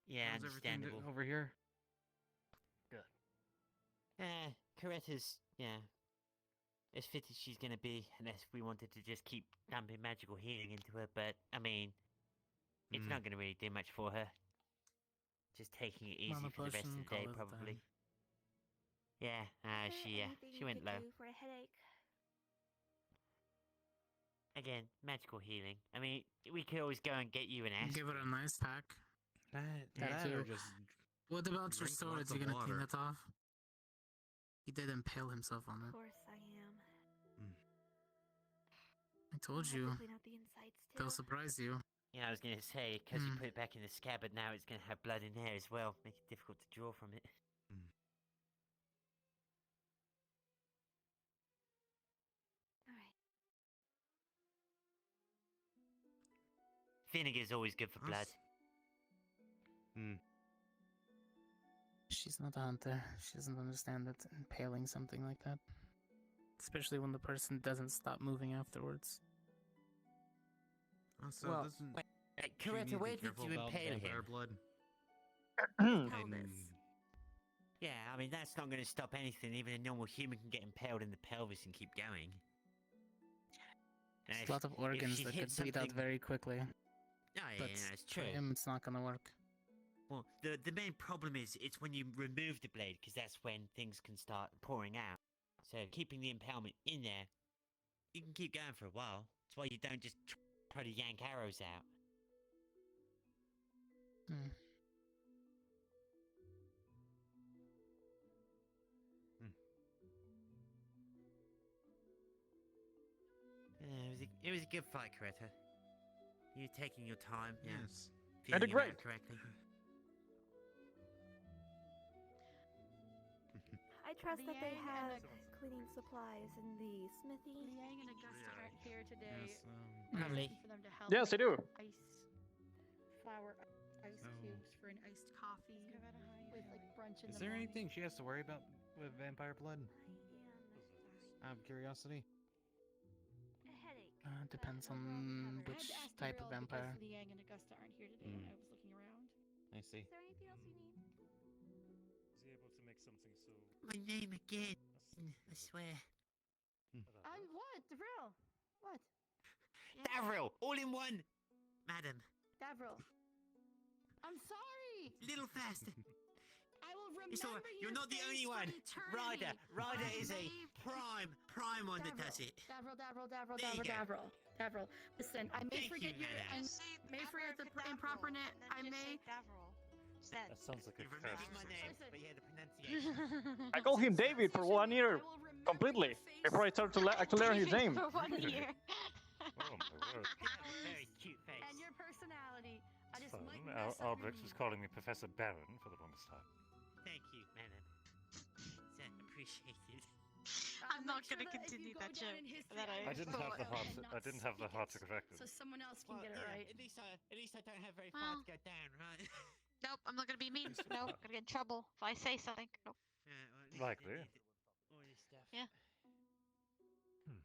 yeah, How's everything understandable. over here? Coretta's, yeah, as fit as she's gonna be, unless we wanted to just keep dumping magical healing into her, but, I mean, it's not gonna really do much for her. Just taking it easy Mama for the rest of potion, the day, call it a probably. day. Yeah, she went low. For a headache. Again, magical healing. I mean, we could always go and get you an aspirin. Give it a nice pack. That too. or just What about your drink sword? lots Is he of gonna clean water. that off? He did impale himself on Of it. course I am. I told I'll have you. to clean out the insides too. They'll surprise you. Yeah, I was gonna say, because you Hmm. put it back in the scabbard, now it's gonna have blood in there as well. Make it difficult to draw from it. Alright. Vinegar's always good for blood. She's not a hunter. She doesn't understand that impaling something like that. Especially when the person doesn't stop moving afterwards. So Well, doesn't wait, she Coretta, need to where be did careful you about impale vampire him? blood? Pelvis. Yeah, I mean, that's not going to stop anything. Even a normal human can get impaled in the pelvis and keep going. And There's if- a lot of if organs she that hit could bleed out something- very quickly. Oh, yeah, But that's for true. him, it's not gonna work. Well, the main problem is it's when you remove the blade, because that's when things can start pouring out. So keeping the impalement in there, you can keep going for a while. That's why you don't just try to yank arrows out. Hmm. It was a good fight, Coretta. You taking your time, yeah. Yes. I did feeling him out great. correctly. I trust that they Liang have and cleaning supplies in the smithy. Liang and Augusta aren't here today. Yes, I'm Lovely. looking for them to help. Yes, I make do. Ice flour, ice cubes for an iced coffee with like brunch in Is the there morning. anything she has to worry about with vampire blood? Out of curiosity. Depends on which type of vampire. Because Liang and Augusta around here today, and I was looking around. I see. Is there anything else you need? Was he able to make something so... My name again. I swear. I'm what? Davril? What? Davril, all in one. Madam, Davril. I'm sorry. little faster. I will remember It's all right. your You're not the face only for one. eternity. Ryder is a may- prime one that does it. Davril. There you go. Listen, I may Thank forget you, your. madam. I may forget the improper name. I may. That sounds like a You remembered crash. my name, but you had the pronunciation. I called him David for 1 year completely before I started to actually learn his name. For 1 year. Oh my word. You have a very cute face. And your personality. I just Fun. might mess up your Albrecht was name. calling me Professor Baron for the longest time. Thank you, madam. It's appreciated. I'm not Make sure gonna that if continue you go that down joke. in history, That I didn't have the heart. and I not didn't have the speak heart to it, correct so it. someone else can Well, get it yeah, right. at least I don't have very Well. far to go down, right? Nope, I'm not gonna be mean. Nope, gonna get in trouble if I say something. Nope. Yeah, well, at least Likely. I did all this stuff. Yeah.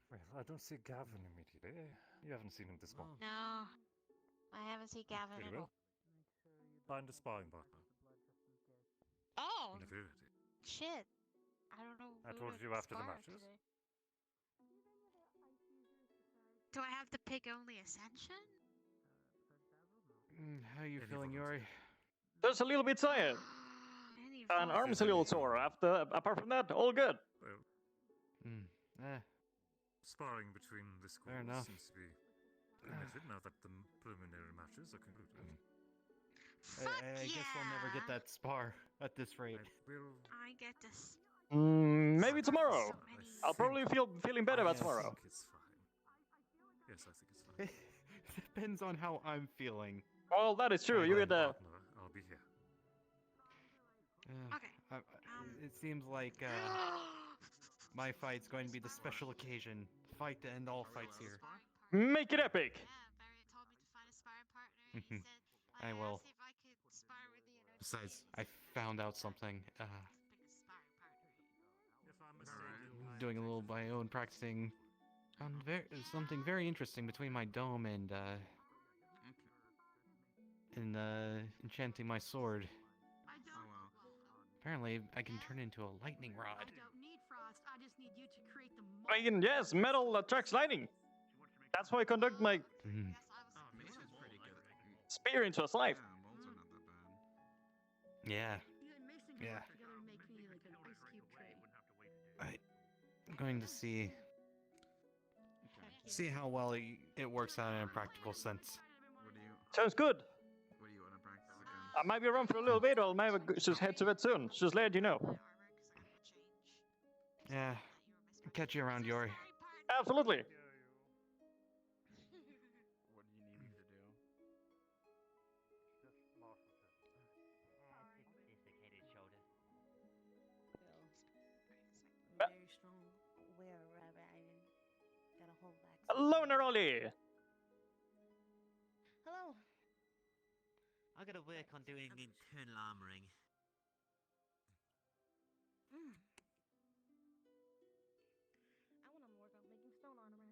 Well, I don't see Gavin immediately. You haven't seen him this Oh. month. No, I haven't seen Gavin Very at well. all. Find a sparring partner Oh, whenever you're ready. shit. I don't know. I who told to you after the spar matches. today. Do I have to pick only Ascension? How you Any feeling, volunteer. Yori? Just a little bit tired. Any And volunteer- arm's a little sore. Apart from that, all good. Well, sparring between the schools enough. seems to be permitted now that the preliminary matches are concluded. I guess we'll never get that spar at this rate. I get this. Maybe tomorrow. So many. I'll probably feeling better about tomorrow. I think it's fine. Yes, I think it's fine. Depends on how I'm feeling. Well, that is true. You get the. Partner, I'll be here. Okay. It seems like my fight's going to be the special occasion. Fight to end all fights here. Make it epic. Yeah, Barry told me to find a sparring partner. He said, I will. asked if I could spar with you. And Besides, I found out something. pick a sparring partner. If I'm mistaken, Doing a little of my own practicing. Found something very interesting between my dome and enchanting my sword. Apparently, I can turn into a lightning rod. I don't need frost. I just need you to create the I can, yes, metal attracts lightning. That's why I conduct my spear into a life. Yeah. You and Mason can Yeah. work together and make me like an ice cube tray. I'm going to see how well it works out in a practical sense. Sounds good. What do you want to practice again? I might be around for a little bit, or I might just head to it soon. Just let you know. Yeah. Catch you around, Yori. Absolutely. What do you need me to do? Dislocated shoulder. Very strong. Wear a rabbit. I got a whole back. Hello, Neroli. Hello. I gotta work on doing internal armoring. I want to work on making stone armor.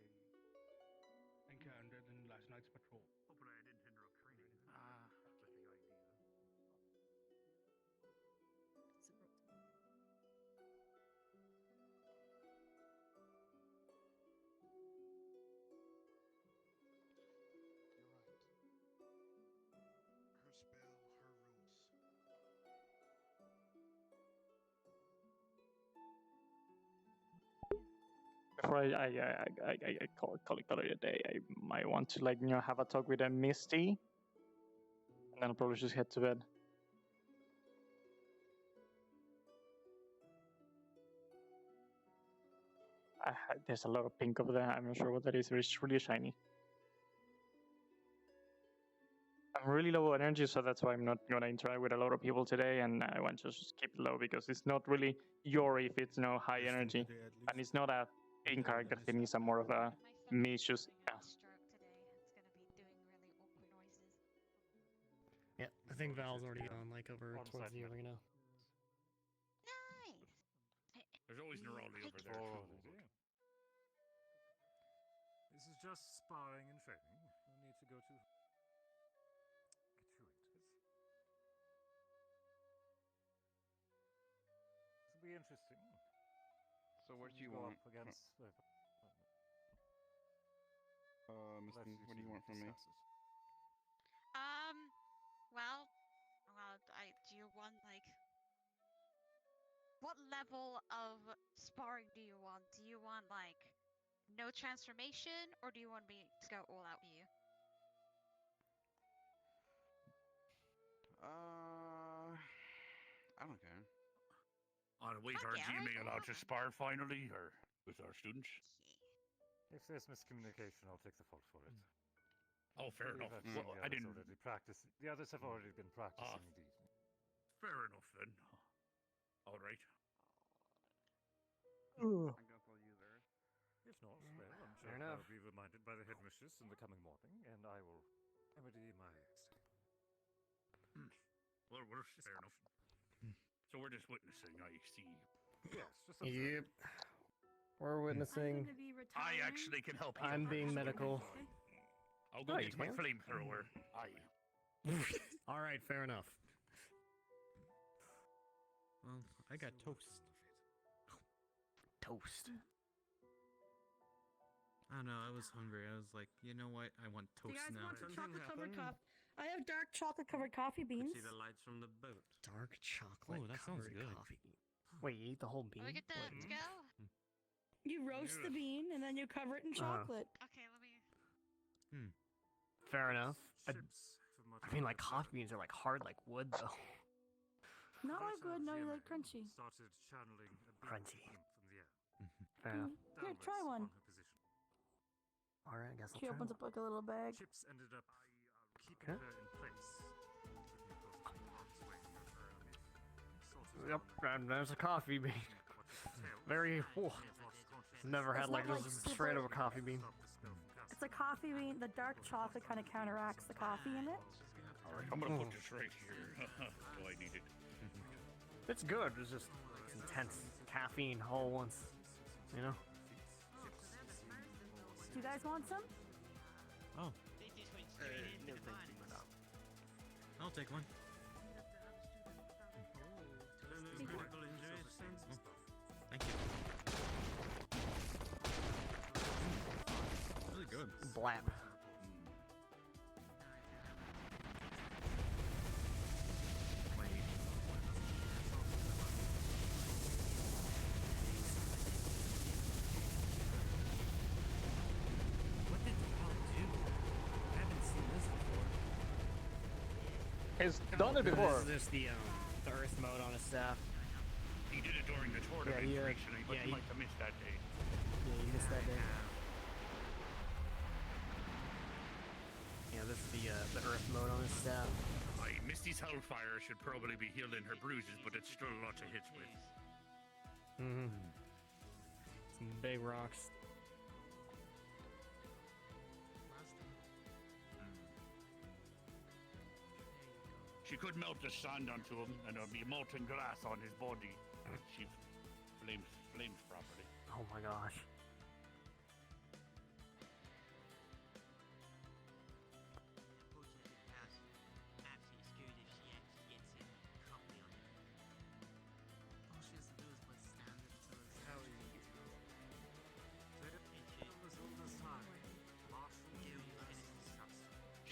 Something I encountered in last night's patrol. Hopefully I didn't interrupt training. That's just the idea. You're right. Her spell, her rules. Before I call it a day, I might want to have a talk with a Misty, and then I'll probably just head to bed. There's a lot of pink over there. I'm not sure what that is. It's really shiny. I'm really low on energy, so that's why I'm not gonna interact with a lot of people today, and I want to just keep it low because it's not really Yori if it's no high energy, and it's not a pink character thing. It's a more of a me just. Yeah, I think Val's already gone, like, over towards the arena. Nice. There's always Neroli over there. This is just sparring and training. No need to go too into it. This will be interesting. So what do you Go want? up against Misty, what do you want from me? Well, do you want what level of sparring do you want? Do you want no transformation, or do you want me to go all out with you? I don't care. Wait, our GMA allowed to spar finally, or with our students? If there's miscommunication, I'll take the fault for it. Oh, fair enough. Well, I didn't. Already practice. The others have already been practicing, indeed. Fair enough then. All right. I guess I'll use Earth. If not, well, I'm sure Fair enough. I'll be reminded by the headmistress in the coming morning, and I will remedy my mistake. Well, we're fair enough. So we're just witnessing, I see. Yes, just Yep. We're witnessing. I actually can help you. I'm being medical. I'll go Oh, get you my can? flamethrower. All right, fair enough. Well, I got toast. Toast. I don't know, I was hungry. I was like, you know what? I want Do you toast guys now. want some chocolate covered coffee? I have dark chocolate covered coffee beans. See the lights from the boat. Dark chocolate. Oh, that sounds covered good. Coffee. Wait, you eat the whole bean? Are we good to go? You roast the bean and then you cover it in chocolate. Okay, let me. Fair enough. I mean, like, coffee beans are like hard like wood, though. Not like good, no, you like crunchy. Started channeling a bit Crunchy. from the air. Fair enough. Here, try one. All right, I guess I'll She try. opens up like a little bag. Chips ended up keeping her in place. Yep, and there's a coffee bean. Very. Oh, never had It's like not this like straight super- of a coffee bean. It's a coffee bean. The dark chocolate kind of counteracts the coffee in it. All right, I'm gonna put this right here. Do I need it? It's good. It's just intense caffeine all at once. You know. Do you guys want some? Oh, No, thank you. I'll take one. Thank you. Really good. Blap. What did Val do? I haven't seen this before. He's done it before. This is the earth mode on his staff. He did it during the tournament Yeah, recently, but yeah, he might have missed that day. Yeah, you missed that day. Yeah, this is the earth mode on his staff. Aye, Misty's Hellfire should probably be healing her bruises, but it's still a lot to hit with. Mm-hmm. It's big rocks. She could melt the sand onto him, and there'll be molten glass on his body. She flames properly. Oh my gosh.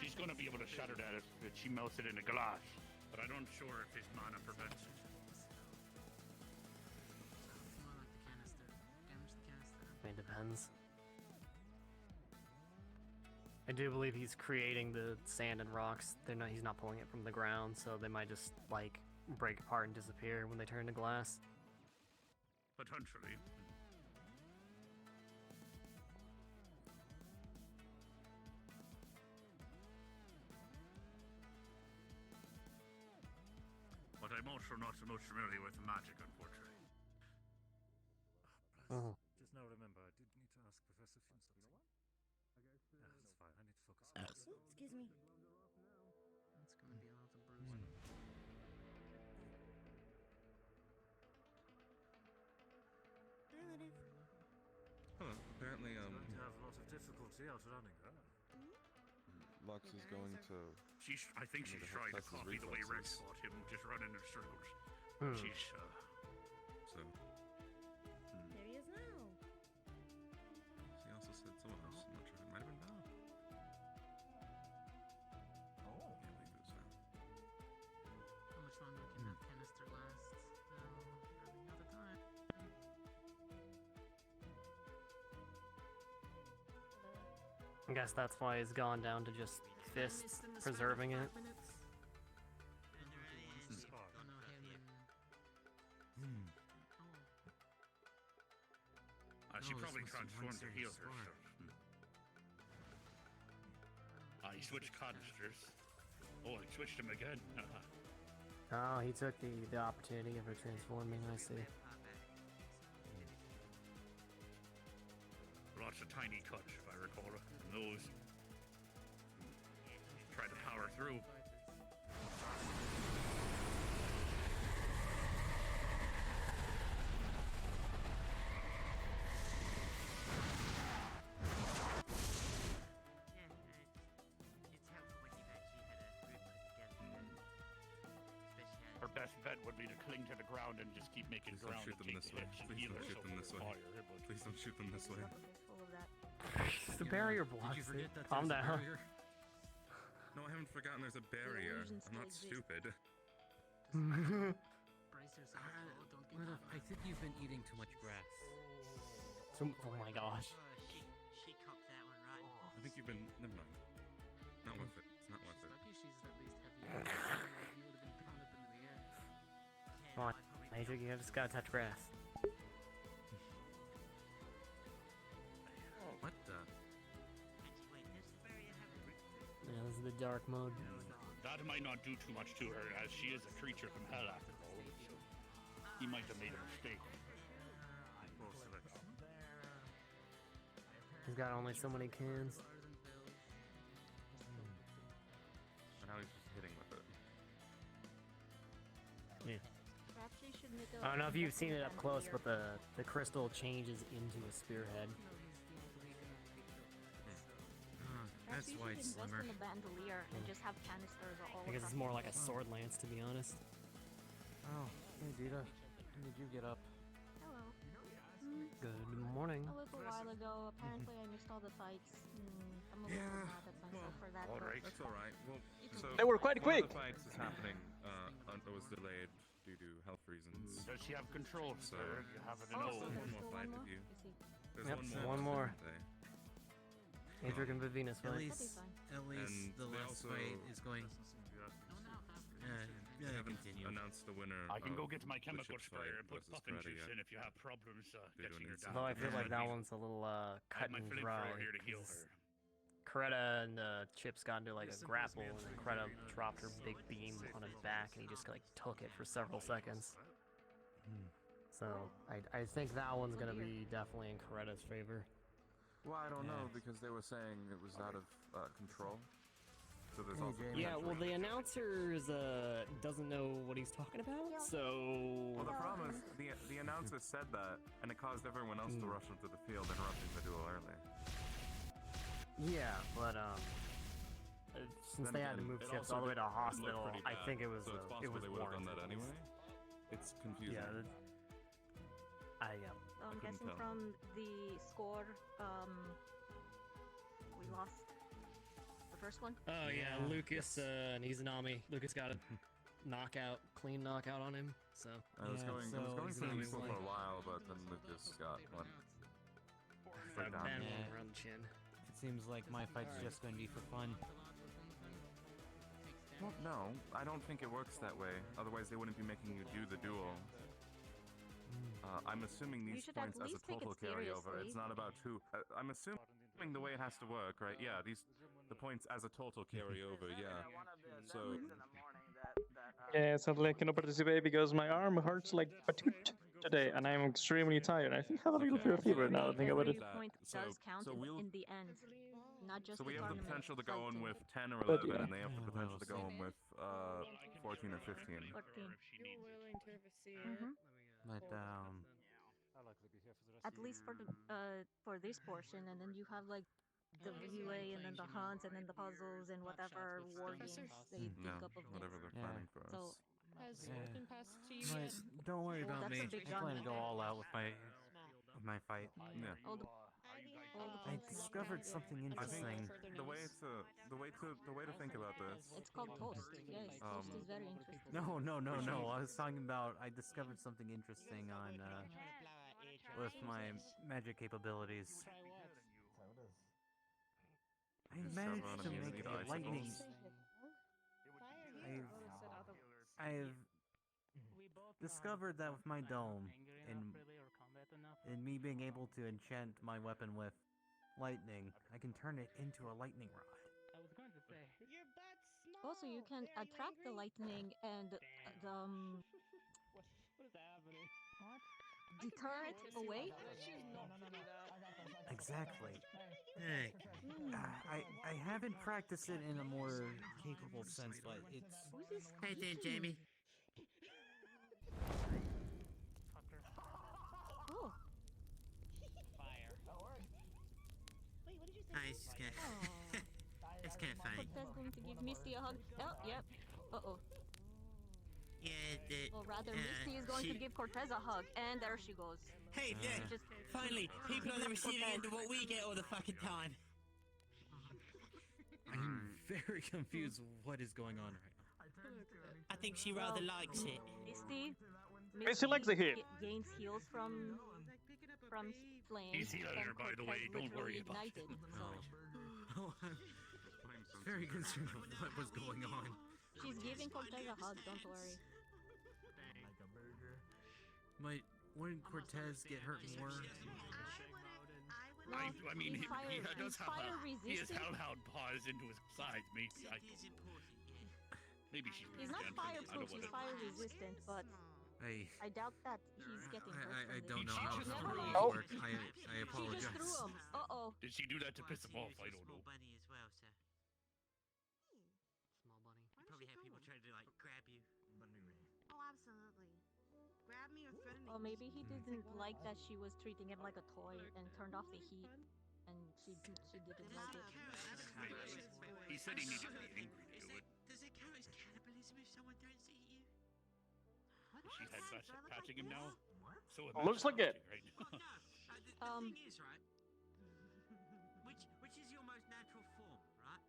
She's gonna be able to shatter that if she melts it into glass, but I don't sure if his mana prevents it. It depends. I do believe he's creating the sand and rocks. He's not pulling it from the ground, so they might just like break apart and disappear when they turn to glass. Potentially. But I'm also not so much familiar with magic, unfortunately. Oh. Just now remember, I did need to ask Professor Finn something. Yeah, that's fine. I need to focus on this. Excuse me. That's gonna be a lot of bruising. Huh, apparently, Going to have a lot of difficulty outrunning her. Lux is going to... I think she's trying to copy the way Rex fought him, just running in circles. She's, So... There he is now. She also said someone else. I'm not sure. It might have been Val. Oh. Can't believe it was Val. How much longer can that canister last? Running out of time. I guess that's why he's gone down to just fists, preserving it. she probably transformed to heal herself. He switched canisters. Oh, he switched them again. Oh, he took the opportunity of her transforming, I see. Lots of tiny cuts, if I recall. And those tried to power through. Her best bet would be to cling to the ground and just keep making Please don't ground shoot them and this way. Please don't shoot them this way. Please don't shoot them this way. The barrier blocks it. Calm down. No, I haven't forgotten there's a barrier. I'm not stupid. Brace yourself. Don't get Rudolph, I think you've been eating too much grass. Oh my gosh. She cocked that one right. I think you've been... Never mind. Not worth it. It's not worth it. lucky she's at least heavy. You would have been thrown up into the air. Come on, I think you just gotta touch grass. What the? Yeah, this is the dark mode. That might not do too much to her, as she is a creature from hell after all, so he might have made a mistake. He's got only so many cans. And now he's just hitting with it. Yeah. Perhaps they should make I don't know if you've seen it up close, but the crystal changes into a spearhead. Perhaps That's you why should it's invest slimmer. in a bandolier and just have canisters all I guess it's across more the like a board. sword lance, to be honest. Oh, hey Dita. When did you get up? Hello. Good morning. A little while ago, apparently I missed all the fights. I'm a little mad at myself for that. but That's alright. Well, so... They were quite one quick. of the fights is happening, it was delayed due to health reasons. Does she have control, So... sir? You have it in There's all. one more fight if you... There's Yep, one more. Adric and Vivina's At fight. least the they last also- fight is going. They haven't announced the winner. I can go of get my the chemical chip sprayer fight and put versus puffin Greta juice yet. in if you have problems They getting don't her need down. Although I feel like that one's a little I cut have my and flamethrower dry. here to heal 'cause her. Creta and Chips got into like a grapple, and then Creta dropped her big beam on his back, and he just like took it for several seconds. So So I think that one's gonna be definitely in Coretta's favor. Well, I don't know because they were saying it was out of control. So there's Hey, also Jamie. Yeah, well, the announcer doesn't know what he's talking about, so. Well, the problem is the announcer said that, and it caused everyone else to rush into the field, interrupting the duel early. Yeah, but since Then they had to again, move it ships also all the way to a did look hospital, pretty I bad, think it was so it's possible they would have done that warranted. anyway. It's confusing. Yeah. Yeah. So I'm couldn't guessing tell. from the score, we lost the first one. Oh yeah, Lucas and Izanami. Lucas got a clean knockout on him. So It was going pretty Izanami's equal for like- a while, but then Lucas got one. Got straight down. banned Yeah. around the chin. It seems like my fight's just going to be for fun. Well, no, I don't think it works that way. Otherwise, they wouldn't be making you do the duel. I'm assuming You these should at points as a least take it total carryover. seriously. It's not about who. I'm assuming the way it has to work, right? Yeah, the points as a total carryover. Yeah. So. Yeah, sadly I cannot participate because my arm hurts like a toot today, and I'm extremely tired. I think I have a little bit of fever now that I think about Every it. point does count so we'll- in the end, not just So we the have the tournament. potential to go in with 10 or But 11, yeah. and they have the potential to go in with 14 or 15. 14. You're willing to oversee it. Mhm. But At least for this portion, and then you have like the relay, and then the hunts, and then the puzzles, and whatever war games they No, think up of whatever next. they're planning for So us. Has Yeah. it been passed to you But yet? don't worry Well, about that's me. a big I plan to gun. go all out with my fight. Yeah. All the I discovered something I think interesting. the way to think about this. It's called toast. Yes, toast is very interesting. No. I was talking about I discovered something interesting on with my magic capabilities. I managed to make a lightning. I've discovered that with my dome and me being able to enchant my weapon with lightning, I can turn it into a lightning rod. Also, you can attract the lightning and deter it away. Exactly. I haven't practiced it in a more capable sense, but it's. Hey there, Jamie. Oh. It's just kind of, it's kind of funny. Cortez going to give Misty a hug. Oh, yep. Uh-oh. Yeah, Or rather, Misty is going to give Cortez a hug, and there she goes. Hey, She just finally, people on the receiving Cortez. end of what we get all the fucking time. I'm very confused what is going on right I think she rather likes it. Misty. Hey, she likes the hit. Gains heals from flames. He's healing her, and by the Cortez way. Don't worry literally about it. ignited, so. now. I'm very concerned with what was going on. She's giving Cortez a hug, don't worry. Might wouldn't Cortez get hurt more? I mean, he does have fire he has resistant. held paws into his sides. Maybe I don't know. Maybe she's. He's not resentful. I fireproof, don't he's wanna- fire resistant, but I doubt that he's getting hurt. I from don't this. know how You some never of know. these work. I She apologize. just threw him. Uh-oh. Did she do that to piss him off? I don't know. Bunny as well, so Small bunny. you probably have people trying to like grab you. Oh, absolutely. Grab me or threaten me. Or maybe he didn't like that she was treating him like a toy and turned off the heat, and she didn't like it. He said he needed to be angry to do it. Does it count as cannibalism if someone threatens to eat you? She's head patching him now. So Looks like it. right? The thing is, right? Which is your most natural form, right?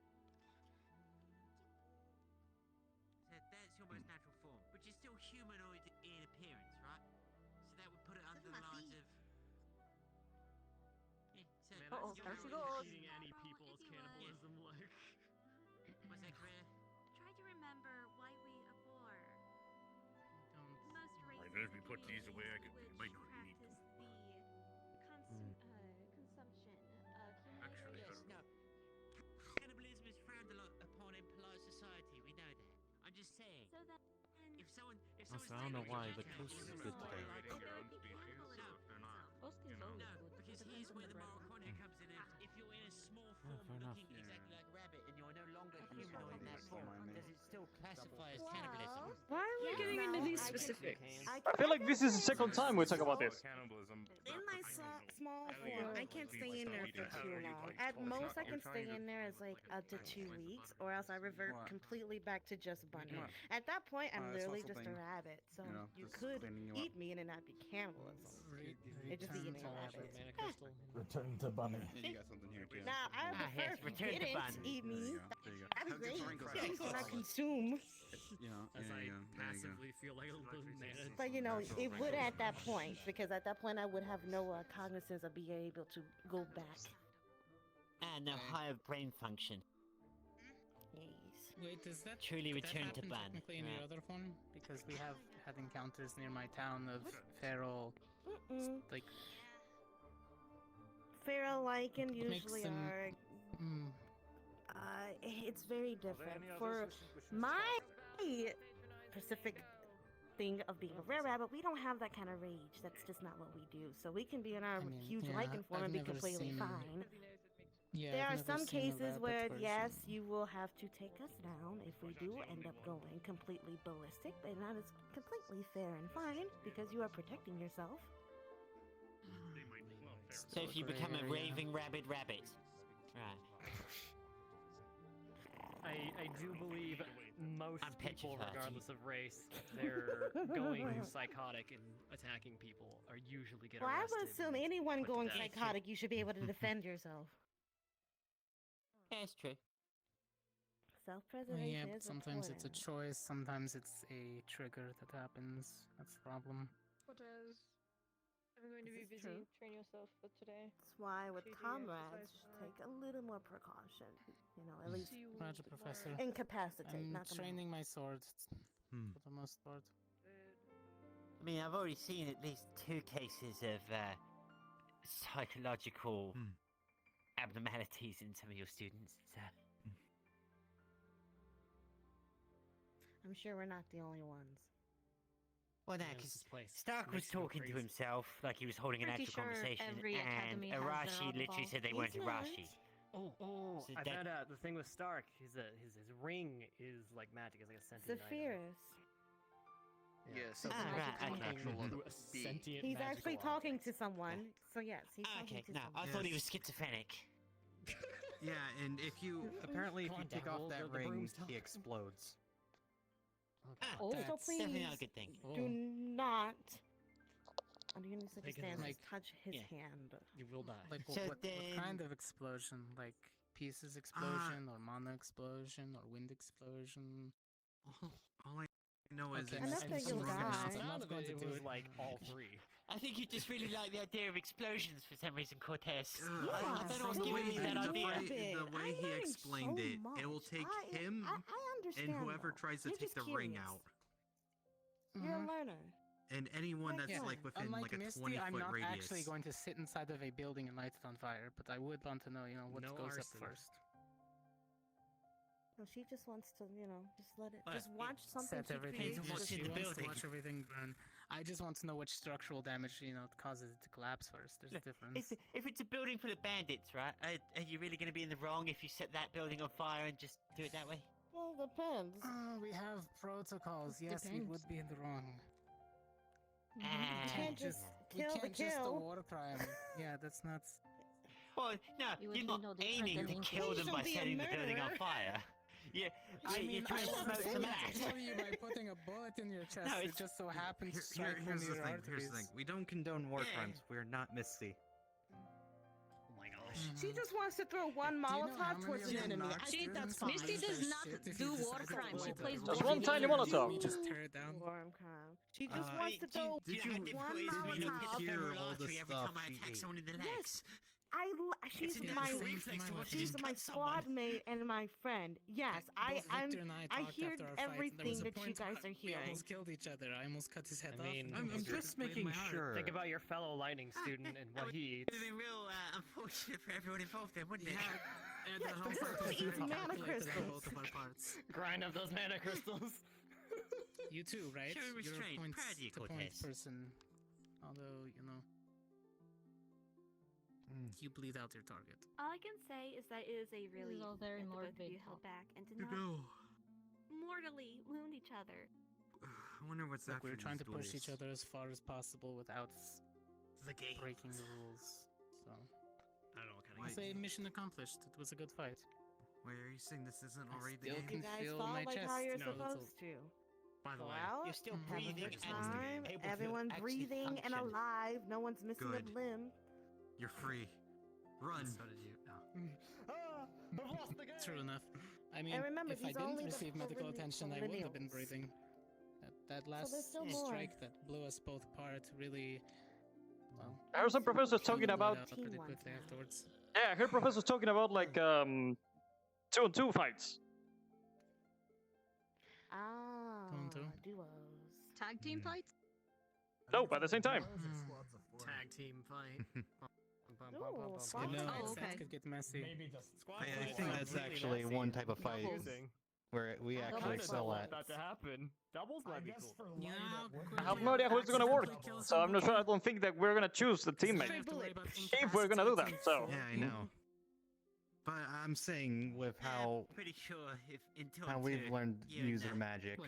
So that's your most natural form, which is still humanoid in appearance, right? So that would put it under the lines of. Yeah, so Uh-oh, there she goes. Eating any people's cannibalism, like. Was that clear? Try to remember why we abhor. Most Alright, as we put these away, I might not need them. Consumption Actually, No. Cannibalism is frowned upon in polite society. We know that. I'm just saying. So that If someone Also, I don't know why, but toast is good today. where the moral content comes in. If you're in a small form looking exactly like a rabbit and you're no longer humanoid in that form, does it still classify as cannibalism? Why are we getting into these specifics? I feel like this is the second time we talk about this. Cannibalism. In my small form, I can't stay in there for too long. At most, I can stay in there as like up to 2 weeks, or else I revert completely back to just bunny. At that point, I'm literally just a rabbit, so you could eat me and it not be cannibalism. It just eating a rabbit. Return to bunny. You got something here too. Now, I would prefer if you didn't eat me. That'd be great. Things that I consume. As I passively feel like a little banana. But you know, it would at that point, because at that point I would have no cognizance of being able to go back. And no higher brain function. Wait, does that Truly did that return to happen ban. technically in your other one? Because we have had encounters near my town of feral, like Feral lichen What makes usually them- are. It's very different. For my specific thing of being a rare rabbit, we don't have that kind of rage. That's just not what we do. So we can be in our huge yeah, lichen form I've and be never completely seen- fine. Yeah, There I've are some never seen a cases rabbit where, person. yes, you will have to take us down if we do end up going completely ballistic, but that is completely fair and fine because you are protecting yourself. So if you become a raving rabid rabbit. Right. I do believe most I'm people, petrified. regardless of race, they're going psychotic and attacking people are usually get Well, I arrested. would assume anyone put to going death. psychotic, you should be able to defend yourself. Yeah, it's true. Self-preservation Yeah, but is sometimes it's a important. choice, sometimes it's a trigger that happens. That's the problem. What is? I'm going to be This is busy. true. Train yourself for today. That's why with GG comrades, exercise just take a little more precaution. You know, at least See you Roger, Professor. incapacitate, I'm not the training my sword for the most part. I mean, I've already seen at least 2 cases of psychological abnormalities in some of your students. So. I'm sure we're not the only ones. Well, no, Yeah, because this place Stark was makes me go talking to crazy. himself like he was holding an Pretty actual sure conversation, every and academy has their Arashi literally oddball. said they weren't He's not. Arashi. Oh, So I that- found out the thing with Stark. His ring is like magic. It's like a sentient item. Zephyrus. Yeah, so Ah, it's right, talking okay. to a sentient He's actually magical talking object. to someone. So yes, he's Ah, talking okay, to no, someone. I thought he was schizophrenic. Yeah, and if you apparently if Come you on, take Devil, off that the ring, broom's he top. explodes. Oh, so That's please Definitely not a good thing. do not, under any circumstances, like- touch his Yeah. hand. You will die. Like So what then- kind of explosion? Like pieces explosion, or mono explosion, or wind explosion? All I know is Okay, Enough it's that you'll I'm not die. gonna- I'm Sound not of going it, to it do was it. like all 3. I think you just really like the idea of explosions for some reason, Cortez. Yeah, I thought it was so giving me that the idea. way- the way I'm he learning explained so it, it will much. take I him understand. and whoever though. tries to You're take just the ring curious. out, You're a Mhm. learner. and anyone that's Yeah. like within Unlike like a Misty, 20-foot I'm not radius. actually going to sit inside of a building and light it on fire, but I would want to know, what No goes arson. up first. No, she just wants to, just let it, But just watch something Set she everything. creates. Just She wants to see the wants to building. watch everything burn. I just want to know which structural damage, causes it to collapse first. There's a Look, difference. If it's a building full of bandits, right? Are you really going to be in the wrong if you set that building on fire and just do it that way? Well, it depends. We have protocols. Yes, we Depends. would be in the wrong. You can't just We kill the can't just a kill. war crime. Yeah, that's not. Well, no, You would you're be not no different aiming than to in kill Please them don't by be a setting the building on murderer. fire. You're trying to I'm smoke saying some to ash. tell you by putting a bullet in your chest, No, it it's- just so happens to strike one Here's of the your thing. arteries. Here's the thing. We don't condone war Yeah. crimes. We're not Misty. Oh my gosh. She just wants to throw one Do you know how Molotov many towards of an your enemy. I Knox think that's students fine. Misty lose does their not shit if do you war decide to crimes. blow She the plays building? Just war one video tiny games. Molotov. You just tear it down. War crime. She just Uh, wants to throw did you- one did you Molotov. hear all the artery every stuff time I she attack ate? someone in the Yes. legs? She's It's a my natural reflex to want to she's just my cut someone. squad mate and my friend. Yes, Both Victor and I talked hear after our fight, and there everything was a that you point guys where are We hearing. almost killed each other. I almost cut his head I mean, off. I'm just making sure. Think about your fellow lightning student and what he It would eats. have been real unfortunate for everyone involved then, wouldn't it? And Yes, the whole but part who was eats very mana calculated on crystals? both of our parts. Grind up those mana crystals. You too, right? Show You're a restraint. points Proud of you, to points Cortez. person. Although, you bleed out your target. All I can say is that it is a really all very that the both of morbid you held back and did You not know, mortally wound each other. I wonder what's Look, after we're trying to these push each duels. other as far as possible without The game. breaking the rules. So I don't know what kind I of say mission accomplished. It was a good fight. Wait, are you saying this isn't I already the still game? can You guys feel fall my like chest. how you're No, supposed to. By the Go way, out, you're still have a breathing good and time. able to Everyone's actually breathing and function. alive. No one's missing Good. a limb. You're free. Run. So did you. No. I've lost the game. True enough. I mean, And remember, if I these didn't only the receive medical attention, I would have been millennials. breathing. That last there's still more. strike that blew us both apart really. Well, I heard some professors talking bled about. out pretty quickly afterwards. Yeah, I heard professors talking about like 2-on-2 fights. Ah, 2-on-2? duos. Tag team fights? No, at the same time. Tag team fight. Ooh, You know, Oh, that okay. could get messy. Maybe just I Oh, think that's that's really actually messy. one type of fight Confusing. where we I actually kinda excel don't want at. that to happen. Doubles might be cool. I have no idea how it's gonna work, so I'm not sure. I don't think that we're gonna choose the teammate if we're gonna do that. So Yeah, I know. But I'm saying with how Pretty sure if until how we've learned you user know, magic,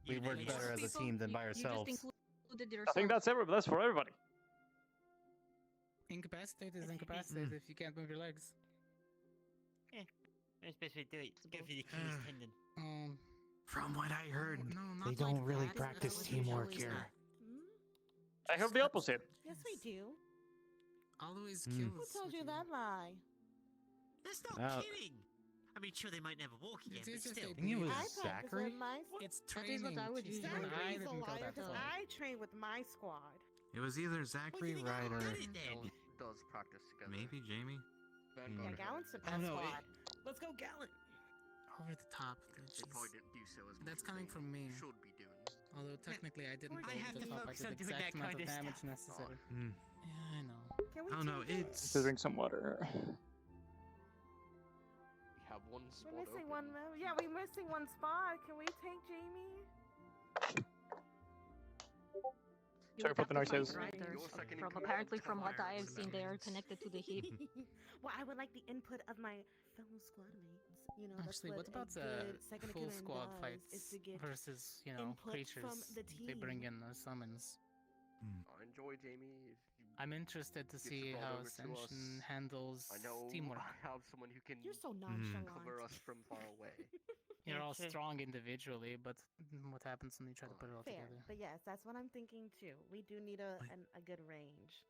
we you work know, better as a People, team than by you just ourselves. included I yourself. think that's for everybody. Incapacitated is incapacitated if you can't move your legs. especially do it. Go for the Achilles tendon. From what I heard, no, not they like don't really that. practice That was teamwork usually here. I heard the opposite. Yes, we do. Always Hmm. Who kills. told you that lie? That's not Uh, kidding. I mean, sure they might never walk again, It's but just still. a I think it was I practice Zachary. with my. It's That training. is what I would Keith, usually and do. I Zachary's a didn't go liar that because far. I train with my squad. It was either Zachary, think I Ryder, did it then? Does practice together. maybe Jamie. Yeah, Gallant's the Oh, best no, squad. Let's go, Gallant. Over the top. They probably didn't do so as much That's as coming they from me. should be doing. Although technically I didn't go I have over the to top. I focus did on the doing exact that amount kind of of damage stuff. necessary. Hmm. Yeah, I know. Can we Oh no, change it? it's To drink some water. We have one spot We're missing open. one member. Yeah, we're missing one spot. Can we take Jamie? You Sorry would for have the to fight noises. Ryder. You're second in From command, apparently from what Tamara, I have so seen, that they are means- connected to the hip. Well, I would like the input of my fellow squad mates. You know, Actually, that's what about a good second in full command squad does, fights is to get versus, you know, input creatures from the they bring team. in as summons? I enjoy Jamie. If you I'm interested to get see brought how over to Ascension us, handles I know teamwork. I have someone who can You're so nonchalant. cover us from far away. You're all Okay. strong individually, but what happens when you try to put it all Fair, together? but yes, that's what I'm thinking too. We do need a good range.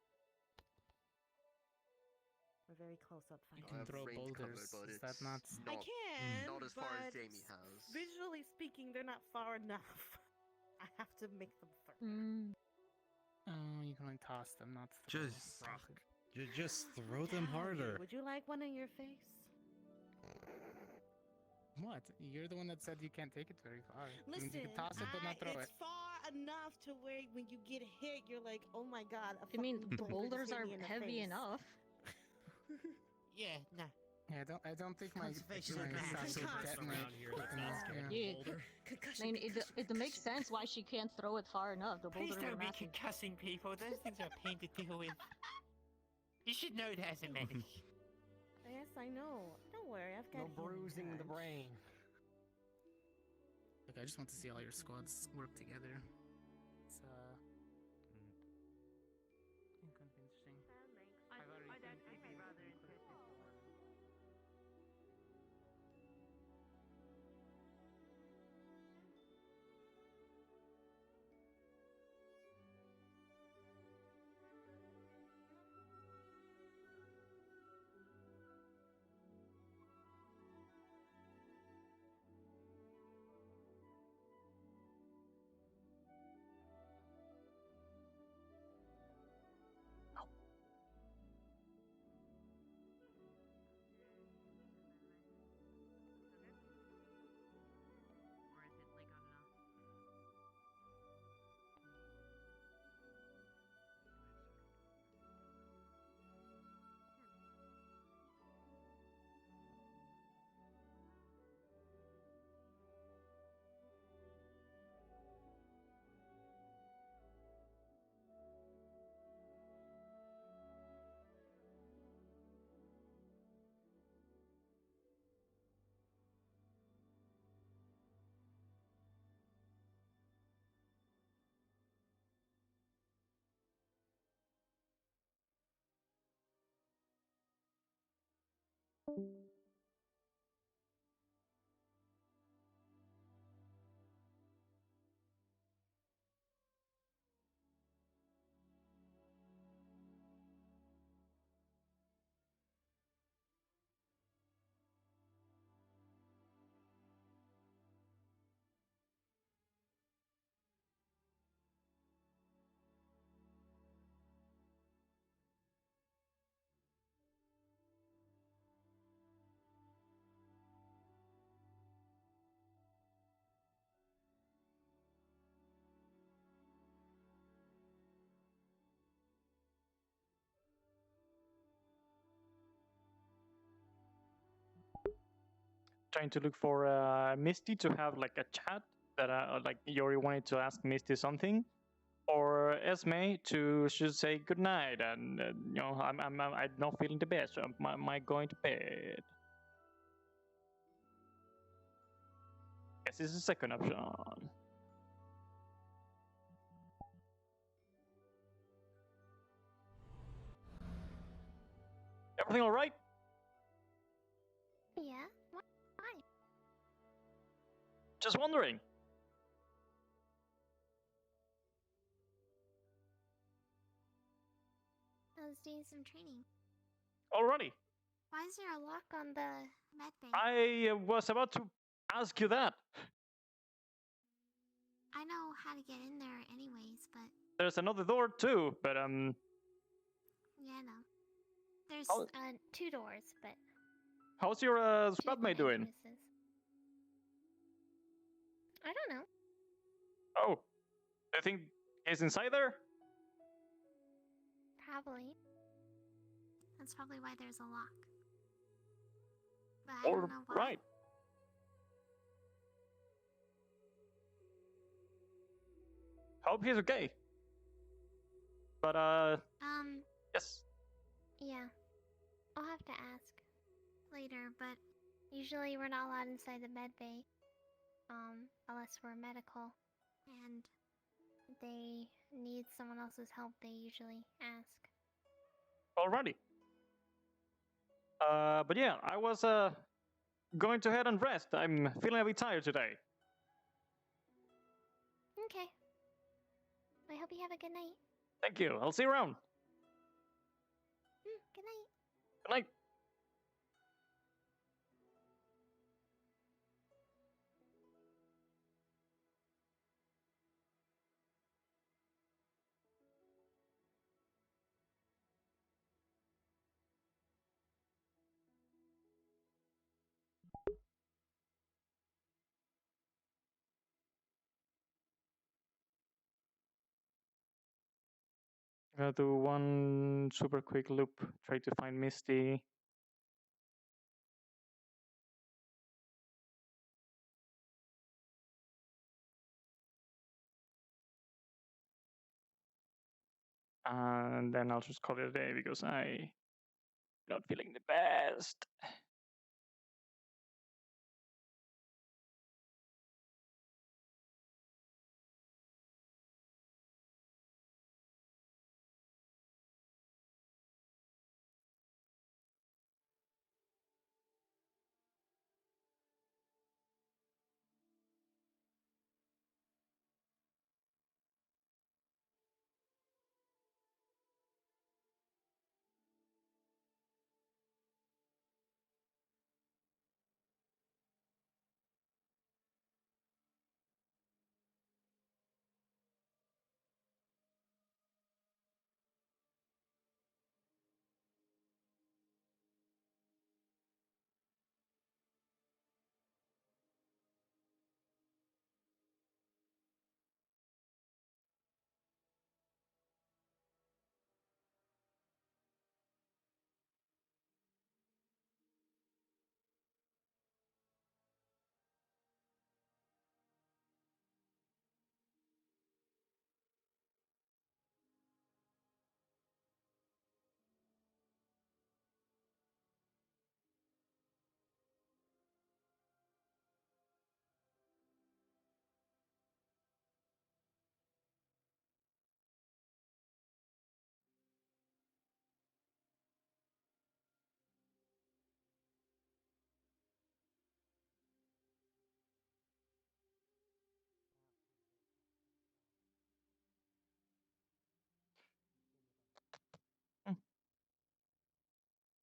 We're very close up You fighting. can have throw range cover, boulders. but Is that it's not? I can, not as far as but Jamie has. Visually speaking, they're not far enough. I have to make them further. Mm. Oh, you can only toss them, not throw. just just throw them harder. Would you like one in your face? What? You're the one that said you can't take it very far. I mean, Listen, you can toss it but not throw it's it. far enough to where when you get hit, you're like, oh my god. I mean, fucking the boulder just boulders hit are me in the heavy face." enough. Yeah, nah. Yeah, I don't think my Conservation my of mass. shots would Conservation detonate around here, quick that's not enough. scary. Yeah. Yeah. I mean, it makes sense why she can't throw it far enough. The Please boulders are don't be massive. concussing people. Those things are a pain to deal with. You should know that as a medic. Yes, I know. Don't worry, I've got No bruising the touch. brain. Look, I just want to see all your squads work together. It's convincing. I've already seen Trying to look for Misty to have like a chat that like Yori wanted to ask Misty something, or Esme to should say good night and you know I'm not feeling the best. So am I going to bed? Yes, this is the second option. Everything all right? Yeah. Why? Just wondering. I was doing some training. Alrighty. Why is there a lock on the med bay? I was about to ask you that. I know how to get in there anyways, but There's another door too, but yeah, no. There's Oh. 2 doors, but how's your 2 squad mate doing? entrances. I don't know. Oh, do you think he's inside there? Probably. That's probably why there's a lock. But I All don't know why. right. Hope he's okay. But yes. Yeah. I'll have to ask later, but usually we're not allowed inside the med bay. Unless we're medical. And they need someone else's help, they usually ask. Alrighty. But yeah, I was going to head and rest. I'm feeling a bit tired today. Okay. I hope you have a good night. Thank you. I'll see you around. Good night. Good night. I'm gonna do one super quick loop. Try to find Misty. And then I'll just call it a day because I'm not feeling the best.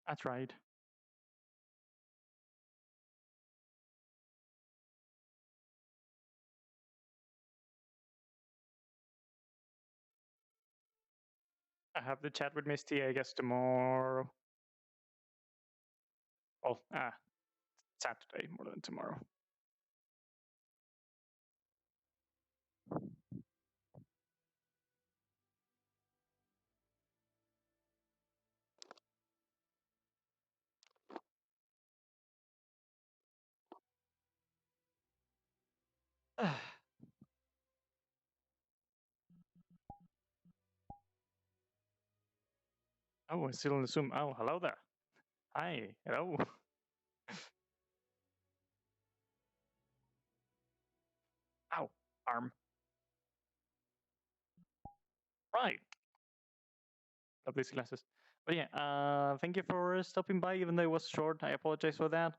I tried. I have the chat with Misty, I guess, tomorrow. Oh, Saturday more than tomorrow. Oh, I'm still in the Zoom. Oh, hello there. Hi, hello. Ow, arm. Right. Love these glasses. But yeah, thank you for stopping by, even though it was short. I apologize for that.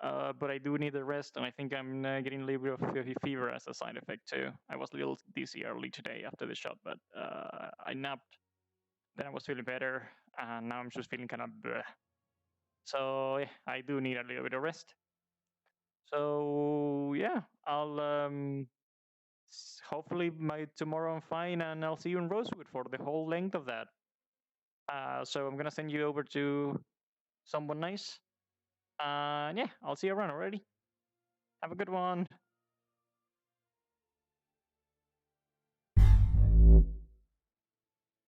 But I do need a rest, and I think I'm getting a little bit of fever as a side effect too. I was a little dizzy early today after the shot, but I napped. Then I was feeling better, and now I'm just feeling kind of bleh. So yeah, I do need a little bit of rest. So yeah, I'll hopefully by tomorrow I'm fine, and I'll see you in Rosewood for the whole length of that. So I'm gonna send you over to someone nice. Yeah, I'll see you around already. Have a good one.